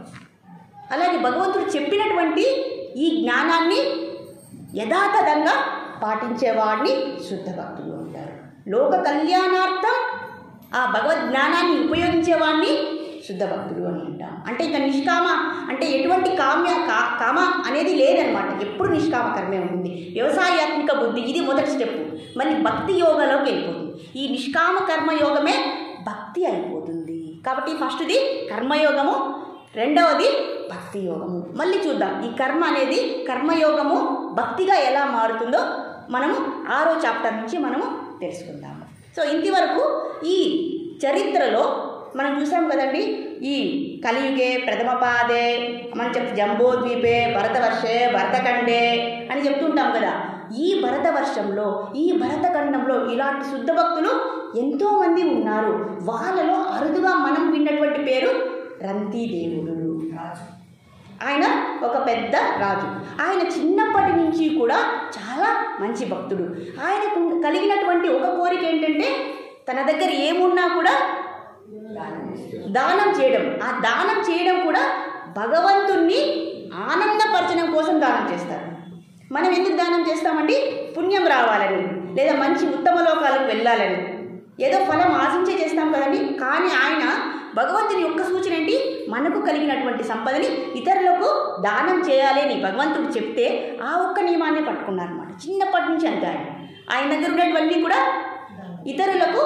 అలాగే భగవంతుడు చెప్పినటువంటి ఈ జ్ఞానాన్ని యథాతథంగా పాటించేవాడిని శుద్ధ భక్తులు అంటారు. లోక కళ్యాణార్థం ఆ భగవద్ జ్ఞానాన్ని ఉపయోగించేవాడిని శుద్ధ భక్తులు అని అంటాం. అంటే ఇక నిష్కామ అంటే ఎటువంటి కామ అనేది లేదనమాట. ఎప్పుడు నిష్కామ కర్మే ఉంటుంది. వ్యవసాయాత్మిక బుద్ధి ఇది మొదటి స్టెప్. మళ్ళీ భక్తి యోగంలోకి వెళ్ళిపోతుంది. ఈ నిష్కామ కర్మయోగమే భక్తి అయిపోతుంది. కాబట్టి ఫస్ట్ది కర్మయోగము, రెండవది భక్తి యోగము. మళ్ళీ చూద్దాం ఈ కర్మయోగము భక్తిగా ఎలా మారుతుందో మనము 6వ చాప్టర్ నుంచి మనము తెలుసుకుందాము. సో ఇంతవరకు ఈ చరిత్రలో మనం చూసాం కదండి, ఈ కలియుగే ప్రథమ పాదే మనం జంబోద్వీపే భరతవర్షే భరతఖండే అని చెప్తుంటాం కదా. ఈ భరతవర్షంలో, ఈ భరతఖండంలో ఇలాంటి శుద్ధ భక్తులు ఎంతోమంది ఉన్నారు. వాళ్ళలో అరుదుగా మనం విన్నటువంటి పేరు రంతిదేవుడు. ఆయన ఒక పెద్ద రాజు. ఆయన చిన్నప్పటి నుంచి కూడా చాలా మంచి భక్తుడు. ఆయనకు కలిగినటువంటి ఒక కోరిక ఏంటంటే తన దగ్గర ఏమున్నా కూడా దానం చేయడం. ఆ దానం చేయడం కూడా భగవంతుణ్ణి ఆనందపరచడం కోసం దానం చేస్తారు. మనం ఎందుకు దానం చేస్తామండి? పుణ్యం రావాలని, లేదా మంచి ఉత్తమ లోకాలకు వెళ్ళాలని, ఏదో ఫలం ఆశించే చేస్తాం కదండి. కానీ ఆయన భగవంతుని యొక్క సూచన ఏంటి? మనకు కలిగినటువంటి సంపదని ఇతరులకు దానం చేయాలి అని భగవంతుడు చెప్తే ఆ ఒక్క నియమాన్ని పట్టుకున్నారన్నమాట. చిన్నప్పటి నుంచి అంతే. ఆయన దగ్గర ఉన్నటువంటి కూడా ఇతరులకు,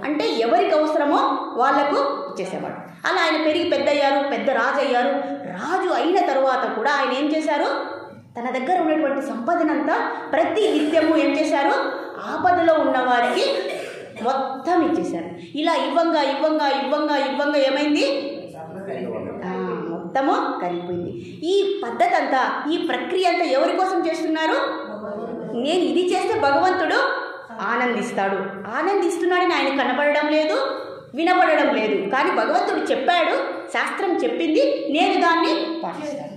అంటే ఎవరికి అవసరమో వాళ్లకు ఇచ్చేసేవాడు. అలా ఆయన పెరిగి పెద్దయ్యారు, పెద్ద రాజు అయ్యారు. రాజు అయిన తర్వాత కూడా ఆయన ఏం చేశారు? తన దగ్గర ఉన్నటువంటి సంపదనంతా ప్రతి నిత్యము ఏం చేశారు? ఆపదలో ఉన్నవారికి మొత్తం ఇచ్చేశారు. ఇలా ఇవ్వంగా ఇవ్వంగా ఇవ్వంగా ఇవ్వంగా ఏమైంది? మొత్తము కరిగిపోయింది. ఈ పద్ధతి అంతా, ఈ ప్రక్రియ అంతా ఎవరి కోసం చేస్తున్నారు? నేను ఇది చేస్తే భగవంతుడు ఆనందిస్తాడు. ఆనందిస్తున్నాడని ఆయన కనపడడం లేదు, వినపడడం లేదు. కానీ భగవంతుడు చెప్పాడు, శాస్త్రం చెప్పింది, నేను దాన్ని పాటిస్తాను.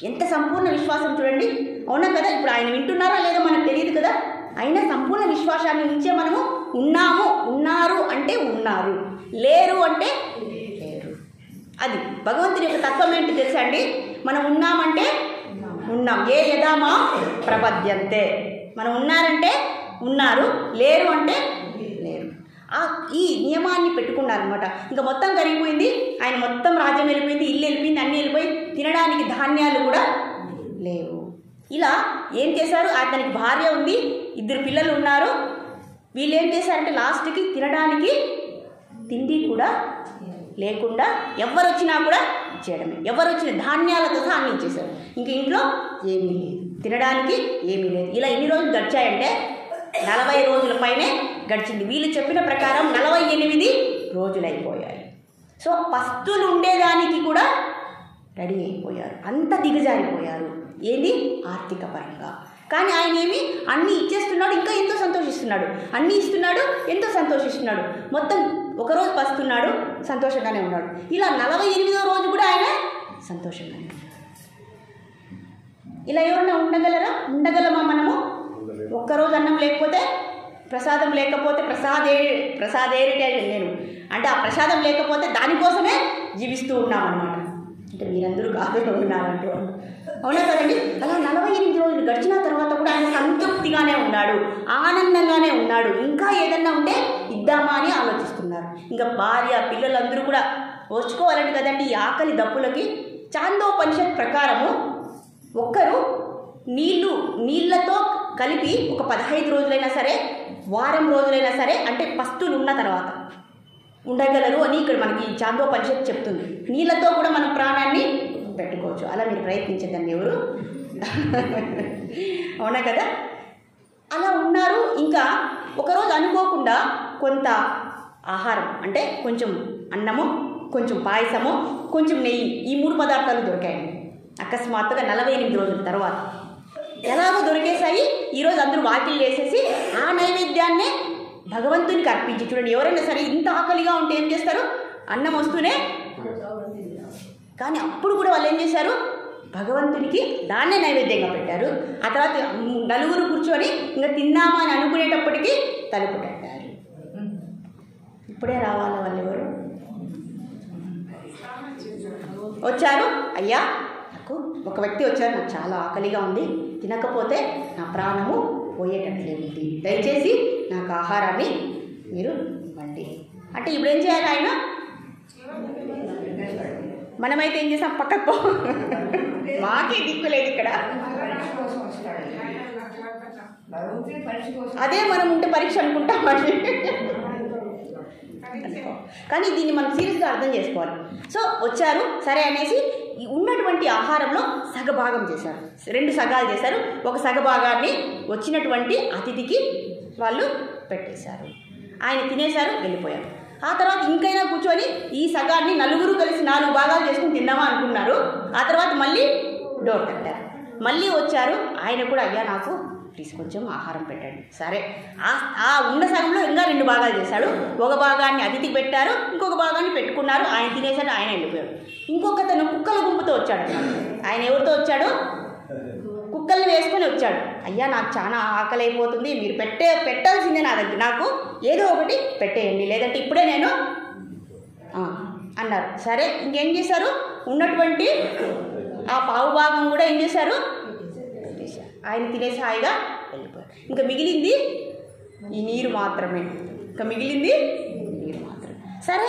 ఎంత సంపూర్ణ విశ్వాసం చూడండి. అవునా కదా? ఇప్పుడు ఆయన వింటున్నారా లేదో మనకు తెలియదు కదా. అయినా సంపూర్ణ విశ్వాసాన్ని ఉంచే మనము ఉన్నాము. ఉన్నారు అంటే ఉన్నారు, లేరు అంటే లేరు. అది భగవంతుని యొక్క తత్వం ఏంటి తెలుసా అండి? మనం ఉన్నామంటే ఉన్నాం. ఏ యథామా ప్రపద్యంతే. మనం ఉన్నారంటే ఉన్నారు, లేరు అంటే లేరు. ఈ నియమాన్ని పెట్టుకున్నారనమాట. ఇంకా మొత్తం కరిగిపోయింది. ఆయన మొత్తం రాజ్యం వెళ్ళిపోయింది, ఇల్లు వెళ్ళిపోయింది, అన్నీ వెళ్ళిపోయి తినడానికి ధాన్యాలు కూడా లేవు. ఇలా ఏం చేశారు? అతనికి భార్య ఉంది, 2 పిల్లలు ఉన్నారు. వీళ్ళు ఏం చేశారంటే లాస్ట్కి తినడానికి తిండి కూడా లేకుండా ఎవరు వచ్చినా కూడా ఇచ్చేయడమే. ఎవరు వచ్చిన ధాన్యాలతో సహా అన్నీ ఇచ్చేశారు. ఇంక ఇంట్లో ఏమీ లేదు, తినడానికి ఏమీ లేదు. ఇలా ఎన్ని రోజులు గడిచాయంటే 40 రోజుల పైనే గడిచింది. వీళ్ళు చెప్పిన ప్రకారం 48 రోజులు అయిపోయాయి. సో పస్తులు ఉండేదానికి కూడా రెడీ అయిపోయారు. అంత దిగజారిపోయారు. ఏది? ఆర్థిక పరంగా. కానీ ఆయన ఏమి అన్నీ ఇచ్చేస్తున్నాడు, ఇంకా ఎంతో సంతోషిస్తున్నాడు. అన్నీ ఇస్తున్నాడు, ఎంతో సంతోషిస్తున్నాడు. మొత్తం ఒకరోజు పస్తున్నాడు, సంతోషంగానే ఉన్నాడు. ఇలా 48వ రోజు కూడా ఆయన సంతోషంగానే ఉన్నాడు. ఇలా ఎవరైనా ఉండగలమా మనము? ఒక్కరోజు అన్నం లేకపోతే, ప్రసాదం లేకపోతే, ప్రసాదేరిటే నేను అంటే ఆ ప్రసాదం లేకపోతే దానికోసమే జీవిస్తూ ఉన్నామన్నమాట. అంటే మీరందరూ కాదు ఉన్నారంటూ. అవునా కదండి? అలా 48 రోజులు గడిచిన తర్వాత కూడా ఆయన సంతృప్తిగానే ఉన్నాడు, ఆనందంగానే ఉన్నాడు. ఇంకా ఏదన్నా ఉంటే ఇద్దామా అని ఆలోచిస్తున్నారు. ఇంకా భార్య పిల్లలందరూ కూడా ఓర్చుకోవాలంటే కదండి ఈ ఆకలి దప్పులకి. చాందోపనిషత్ ప్రకారము ఒక్కరు నీళ్ళతో కలిపి ఒక 15 రోజులైనా సరే, వారం రోజులైనా సరే, అంటే పస్తులు ఉన్న తర్వాత ఉండగలరు అని ఇక్కడ మనకి చాందోపనిషత్ చెప్తుంది. నీళ్ళతో కూడా మన ప్రాణాన్ని పెట్టుకోవచ్చు. అలా మీరు ప్రయత్నించదండి ఎవరు. అవునా కదా? అలా ఉన్నారు. ఇంకా ఒకరోజు అనుకోకుండా కొంత ఆహారం, అంటే కొంచెం అన్నము, కొంచెం పాయసము, కొంచెం నెయ్యి, ఈ 3 పదార్థాలు దొరికాయండి అకస్మాత్తుగా 48 రోజుల తర్వాత. ఎలాగో దొరికేశాయి. ఈరోజు అందరూ వాకిళ్ళు వేసేసి ఆ నైవేద్యాన్నే భగవంతునికి అర్పించి. చూడండి, ఎవరైనా సరే ఇంత ఆకలిగా ఉంటే ఏం చేస్తారు? అన్నం వస్తూనే. కానీ అప్పుడు కూడా వాళ్ళు ఏం చేశారు? భగవంతునికి దాన్నే నైవేద్యంగా పెట్టారు. ఆ తర్వాత నలుగురు కూర్చొని ఇంకా తిన్నామా అని అనుకునేటప్పటికీ తలుపు కట్టారు. ఇప్పుడే రావాలి వాళ్ళు ఎవరు వచ్చారు? అయ్యా, నాకు ఒక వ్యక్తి వచ్చారు, నాకు చాలా ఆకలిగా ఉంది, తినకపోతే నా ప్రాణము పోయేటట్లే ఉంది, దయచేసి నాకు ఆహారాన్ని మీరు ఇవ్వండి అంటే ఇప్పుడు ఏం చేయాలి? ఆయన మనమైతే ఏం చేసాం? పక్కకు పో, మాకే దిక్కులేదు ఇక్కడ. అదే మనం ఉంటే పరీక్ష అనుకుంటామండి. కానీ దీన్ని మనం సీరియస్గా అర్థం చేసుకోవాలి. సో వచ్చారు, సరే అనేసి ఉన్నటువంటి ఆహారంలో సగభాగం చేశారు, 2 సగాలు చేశారు. ఒక సగభాగాన్ని వచ్చినటువంటి అతిథికి వాళ్ళు పెట్టేశారు. ఆయన తినేశారు, వెళ్ళిపోయారు. ఆ తర్వాత ఇంకైనా కూర్చొని ఈ సగాన్ని నలుగురు కలిసి 4 భాగాలు చేసుకుని తిందామా అనుకున్నారు. ఆ తర్వాత మళ్ళీ డోర్ కట్టారు. మళ్ళీ వచ్చారు. ఆయన కూడా, అయ్యా నాకు ప్లీజ్ కొంచెం ఆహారం పెట్టండి. సరే, ఆ ఉన్న సగంలో ఇంకా 2 భాగాలు చేశాడు. ఒక భాగాన్ని అతిథికి పెట్టారు, ఇంకొక భాగాన్ని పెట్టుకున్నారు. ఆయన తినేసాడు, ఆయన వెళ్ళిపోయాడు. ఇంకొకతను కుక్కల గుంపుతో వచ్చాడు. ఆయన ఎవరితో వచ్చాడు? కుక్కల్ని వేసుకొని వచ్చాడు. అయ్యా, నాకు చాలా ఆకలి అయిపోతుంది, మీరు పెట్టాల్సిందే నా దగ్గర, నాకు ఏదో ఒకటి పెట్టేయండి, లేదంటే ఇప్పుడే నేను అన్నారు. సరే, ఇంకేం చేశారు? ఉన్నటువంటి ఆ పావు భాగం కూడా ఏం చేశారు? పెట్టేశారు. ఆయన తినేసి హాయిగా వెళ్ళిపోయారు. ఇంకా మిగిలింది ఈ నీరు మాత్రమే. సరే,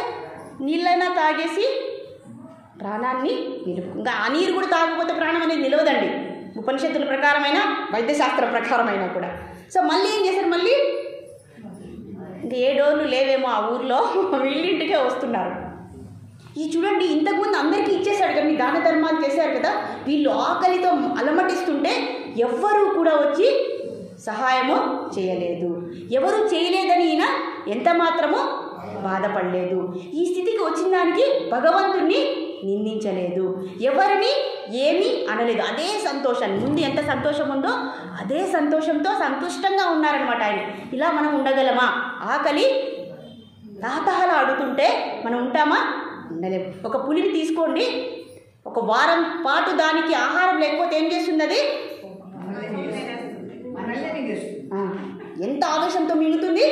నీళ్ళైనా తాగేసి ప్రాణాన్ని నిలుపు. ఇంకా ఆ నీరు కూడా తాగకపోతే ప్రాణం అనేది నిలవదండి, ఉపనిషత్తుల ప్రకారమైన, వైద్యశాస్త్ర ప్రకారమైనా కూడా. సో మళ్ళీ ఏం చేశారు? మళ్ళీ ఇంకా ఏ డోర్లు లేవేమో ఆ ఊర్లో, వీళ్ళింటికే వస్తున్నారు. ఇది చూడండి, ఇంతకుముందు అందరికీ ఇచ్చేశాడు కానీ దాన ధర్మాలు చేశారు కదా, వీళ్ళు ఆకలితో అలమటిస్తుంటే ఎవ్వరూ కూడా వచ్చి సహాయము చేయలేదు. ఎవరు చేయలేదని ఈయన ఎంత మాత్రమో బాధపడలేదు. ఈ స్థితికి వచ్చిన దానికి భగవంతుణ్ణి నిందించలేదు, ఎవరిని ఏమీ అనలేదు. అదే సంతోషాన్ని, ముందు ఎంత సంతోషం ఉందో అదే సంతోషంతో సంతుష్టంగా ఉన్నారనమాట ఆయన. ఇలా మనం ఉండగలమా? ఆకలి తాతహలా అడుగుతుంటే మనం ఉంటామా? ఉండలేము. ఒక పులిని తీసుకోండి, ఒక వారం పాటు దానికి ఆహారం లేకపోతే ఏం చేస్తుంది? అది ఎంత ఆవేశంతో మింగుతుంది.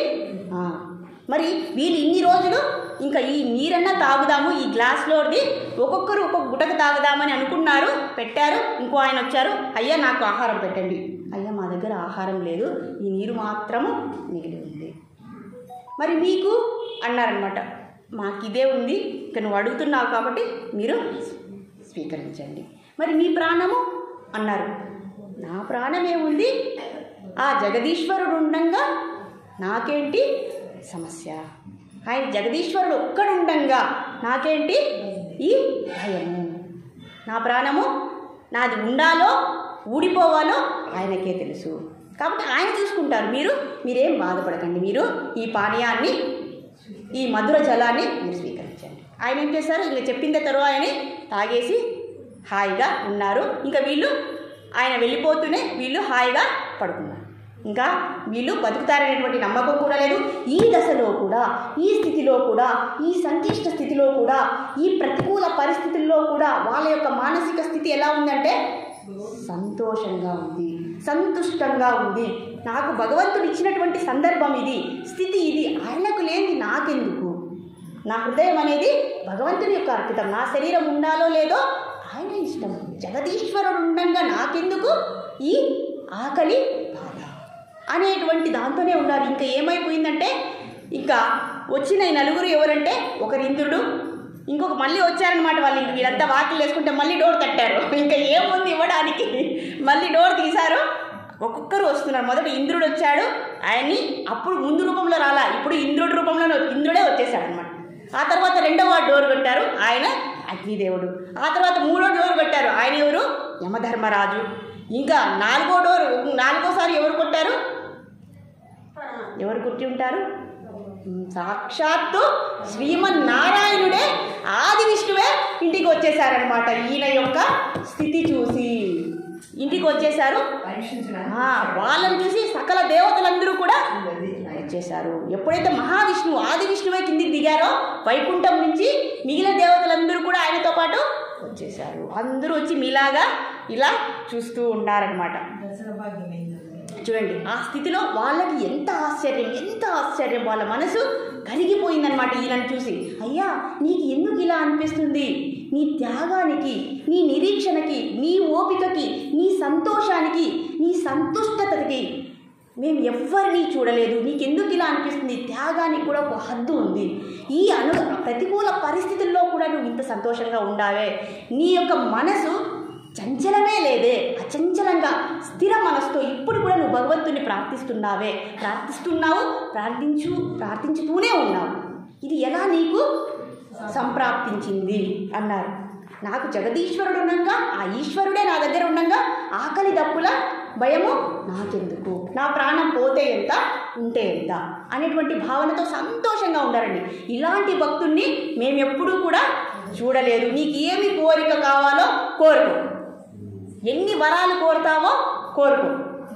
మరి వీళ్ళు ఇన్ని రోజులు ఇంకా ఈ నీరన్నా తాగుదాము, ఈ గ్లాస్లోది ఒక్కొక్కరు ఒక్కొక్క గుటక తాగుదామని అనుకున్నారు, పెట్టారు. ఇంకో ఆయన వచ్చారు, అయ్యా నాకు ఆహారం పెట్టండి. అయ్యా మా దగ్గర ఆహారం లేదు, ఈ నీరు మాత్రము మిగిలి ఉంది. మరి మీకు అన్నారనమాట, మాకు ఇదే ఉంది, ఇక నువ్వు అడుగుతున్నావు కాబట్టి మీరు స్వీకరించండి. మరి మీ ప్రాణము అన్నారు, నా ప్రాణం ఏముంది, ఆ జగదీశ్వరుడు ఉండంగా నాకేంటి సమస్య, ఆయన జగదీశ్వరుడు ఒక్కడుండంగా నాకేంటి ఈ భయము, నా ప్రాణము నాది ఉండాలో ఊడిపోవాలో ఆయనకే తెలుసు, కాబట్టి ఆయన చూసుకుంటారు. మీరేం బాధపడకండి, మీరు ఈ పానీయాన్ని, ఈ మధుర జలాన్ని మీరు స్వీకరించండి. ఆయన ఏం చేశారు? ఇంకా చెప్పిన తర్వాత ఆయన తాగేసి హాయిగా ఉన్నారు. ఇంకా వీళ్ళు ఆయన వెళ్ళిపోతూనే వీళ్ళు హాయిగా పడుకున్నారు. ఇంకా వీళ్ళు బతుకుతారనేటువంటి నమ్మకం కూడా లేదు. ఈ దశలో కూడా, ఈ స్థితిలో కూడా, ఈ సంక్లిష్ట స్థితిలో కూడా, ఈ ప్రతికూల పరిస్థితుల్లో కూడా వాళ్ళ యొక్క మానసిక స్థితి ఎలా ఉందంటే సంతోషంగా ఉంది, సంతుష్టంగా ఉంది. నాకు భగవంతుడు ఇచ్చినటువంటి సందర్భం ఇది, స్థితి ఇది, ఆయనకు లేని నాకెందుకు, నా హృదయం అనేది భగవంతుని యొక్క అర్పితం, నా శరీరం ఉండాలో లేదో ఆయన ఇష్టం, జగదీశ్వరుడు ఉండంగా నాకెందుకు ఈ ఆకలి బాధ అనేటువంటి దాంతోనే ఉన్నారు. ఇంకా ఏమైపోయిందంటే, ఇంకా వచ్చిన ఈ నలుగురు ఎవరంటే, ఒకరు ఇంద్రుడు, ఇంకొక మళ్ళీ వచ్చారనమాట. వాళ్ళు వీళ్ళంతా వాకిలు వేసుకుంటే మళ్ళీ డోర్ తట్టారు. ఇంకా ఏముంది ఇవ్వడానికి, మళ్ళీ డోర్ తీశారు. ఒక్కొక్కరు వస్తున్నారు. మొదట ఇంద్రుడు వచ్చాడు, ఆయన్ని అప్పుడు ముందు రూపంలో రాలా, ఇప్పుడు ఇంద్రుడి రూపంలో ఇంద్రుడే వచ్చేసాడు అనమాట. ఆ తర్వాత 2వ డోర్ కొట్టారు, ఆయన అగ్నిదేవుడు. ఆ తర్వాత 3వ డోర్ కొట్టారు, ఆయన ఎవరు? యమధర్మరాజు. ఇంకా 4వసారి ఎవరు కొట్టారు? ఎవరు కొట్టి ఉంటారు? సాక్షాత్తు శ్రీమన్నారాయణుడే, ఆది విష్ణువే ఇంటికి వచ్చేసారనమాట. ఈయన యొక్క స్థితి చూసి ఇంటికి వచ్చేసారు. వాళ్ళని చూసి సకల దేవతలందరూ కూడా వచ్చేసారు. ఎప్పుడైతే మహావిష్ణువు, ఆది విష్ణువే కిందికి దిగారో వైకుంఠం నుంచి, మిగిలిన దేవతలందరూ కూడా ఆయనతో పాటు వచ్చేసారు. అందరూ వచ్చి మీలాగా ఇలా చూస్తూ ఉన్నారనమాట. చూడండి, ఆ స్థితిలో వాళ్ళకి ఎంత ఆశ్చర్యం, వాళ్ళ మనసు కరిగిపోయిందనమాట ఈయనను చూసి. అయ్యా, నీకు ఎందుకు ఇలా అనిపిస్తుంది? నీ త్యాగానికి, నీ నిరీక్షణకి, నీ ఓపికకి, నీ సంతోషానికి, నీ సంతుష్టతకి మేము ఎవ్వరినీ చూడలేదు. నీకెందుకు ఇలా అనిపిస్తుంది? త్యాగానికి కూడా ఒక హద్దు ఉంది. ఈ ప్రతికూల పరిస్థితుల్లో కూడా నువ్వు ఇంత సంతోషంగా ఉండావే, నీ యొక్క మనసు చంచలమే లేదే, అచంచలంగా స్థిర మనసుతో ఇప్పుడు కూడా నువ్వు భగవంతుని ప్రార్థించుతూనే ఉన్నావు. ఇది ఎలా నీకు సంప్రాప్తించింది అన్నారు. నాకు జగదీశ్వరుడు ఉండగా, ఆ ఈశ్వరుడే నా దగ్గర ఉండగా ఆకలి దప్పుల భయము నాకెందుకు, నా ప్రాణం పోతే ఎంత ఉంటే ఎంత అనేటువంటి భావనతో సంతోషంగా ఉండారండి. ఇలాంటి భక్తుణ్ణి మేము ఎప్పుడూ కూడా చూడలేదు. నీకు ఏమి కోరిక కావాలో కోరుకో, ఎన్ని వరాలు కోరుతావో కోరుకో,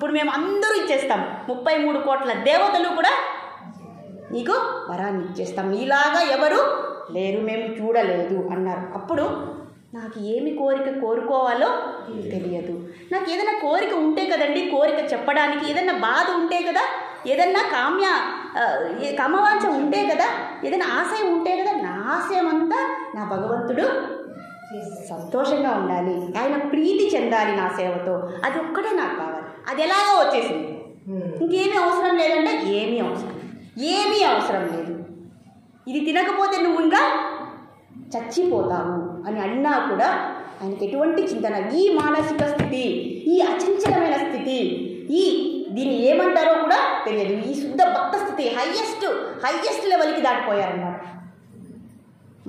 అప్పుడు మేము అందరూ ఇచ్చేస్తాం. 33 కోట్ల దేవతలు కూడా నీకు వరాన్ని ఇచ్చేస్తాం, నీలాగా ఎవరు లేరు, మేము చూడలేదు అన్నారు. అప్పుడు నాకు ఏమి కోరిక కోరుకోవాలో తెలియదు. నాకు ఏదైనా కోరిక ఉంటే కదండి కోరిక చెప్పడానికి, ఏదైనా బాధ ఉంటే కదా, ఏదన్నా కామవాంఛ ఉంటే కదా, ఏదైనా ఆశయం ఉంటే కదా. నా ఆశయం అంతా నా భగవంతుడు సంతోషంగా ఉండాలి, ఆయన ప్రీతి చెందాలి నా సేవతో, అది ఒక్కటే నాకు కావాలి. అది ఎలాగో వచ్చేసింది. ఇంకేమీ అవసరం లేదంటే ఏమీ అవసరం లేదు. ఇది తినకపోతే నువ్వు ఇంకా చచ్చిపోతావు అని అన్నా కూడా ఆయనకి ఎటువంటి చింతన. ఈ మానసిక స్థితి, ఈ అచంచలమైన స్థితి, దీన్ని ఏమంటారో కూడా తెలియదు. ఈ శుద్ధ భక్త స్థితి హైయెస్ట్ లెవెల్కి దాటిపోయారన్నమాట.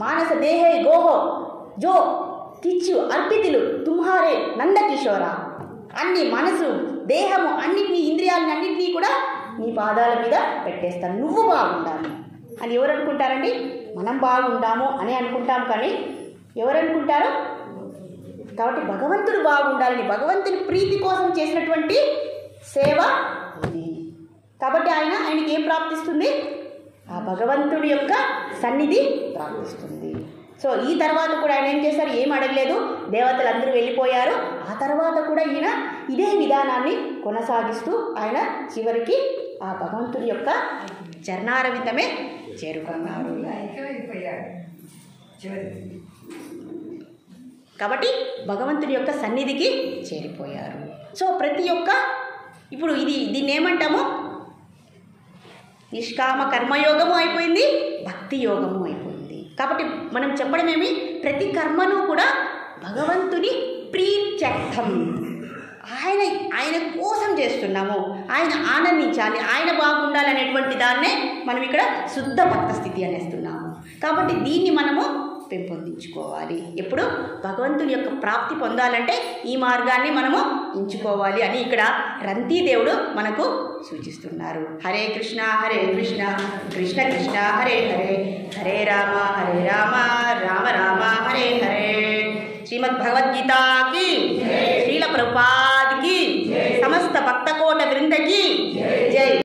మానస దేహే గోహో జో కిచ్చు అర్పితులు తుమ్హారే నందకిషోరా. అన్ని మనసు దేహము అన్నిటినీ ఇంద్రియాలని అన్నింటినీ కూడా నీ పాదాల మీద పెట్టేస్తాను, నువ్వు బాగుండాలి అని. ఎవరు అనుకుంటారండి? మనం బాగుండాము అని అనుకుంటాం, కానీ ఎవరు అనుకుంటారు? కాబట్టి భగవంతుడు బాగుండాలని, భగవంతుని ప్రీతి కోసం చేసినటువంటి సేవ ఇది. కాబట్టి ఆయనకి ఏం ప్రాప్తిస్తుంది? ఆ భగవంతుడి యొక్క సన్నిధి ప్రాప్తిస్తుంది. సో ఈ తర్వాత కూడా ఆయన ఏం చేశారు? ఏం అడగలేదు, దేవతలు అందరూ వెళ్ళిపోయారు. ఆ తర్వాత కూడా ఈయన ఇదే విధానాన్ని కొనసాగిస్తూ ఆయన చివరికి ఆ భగవంతుడి యొక్క చరణారవిందమే చేరుకున్నారు. కాబట్టి భగవంతుడి యొక్క సన్నిధికి చేరిపోయారు. సో ప్రతి ఒక్క ఇప్పుడు దీన్ని ఏమంటాము? నిష్కామ కర్మయోగము అయిపోయింది, భక్తి యోగము అయిపోయింది. కాబట్టి మనం చెప్పడమేమి, ప్రతి కర్మను కూడా భగవంతుని ప్రీత్యర్థం, ఆయన కోసం చేస్తున్నాము, ఆయన ఆనందించాలి, ఆయన బాగుండాలనేటువంటి దాన్నే మనం ఇక్కడ శుద్ధ భక్త స్థితి అనేస్తున్నాము. కాబట్టి దీన్ని మనము పెంపొందించుకోవాలి. ఎప్పుడు భగవంతుని యొక్క ప్రాప్తి పొందాలంటే ఈ మార్గాన్ని మనము ఎంచుకోవాలి అని ఇక్కడ రంతీదేవుడు మనకు సూచిస్తున్నారు. హరే కృష్ణ కృష్ణ కృష్ణ హరే హరే, హరే రామ రామ రామ హరే హరే. శ్రీమద్ భగవద్గీతకి శ్రీల ప్రభుపాద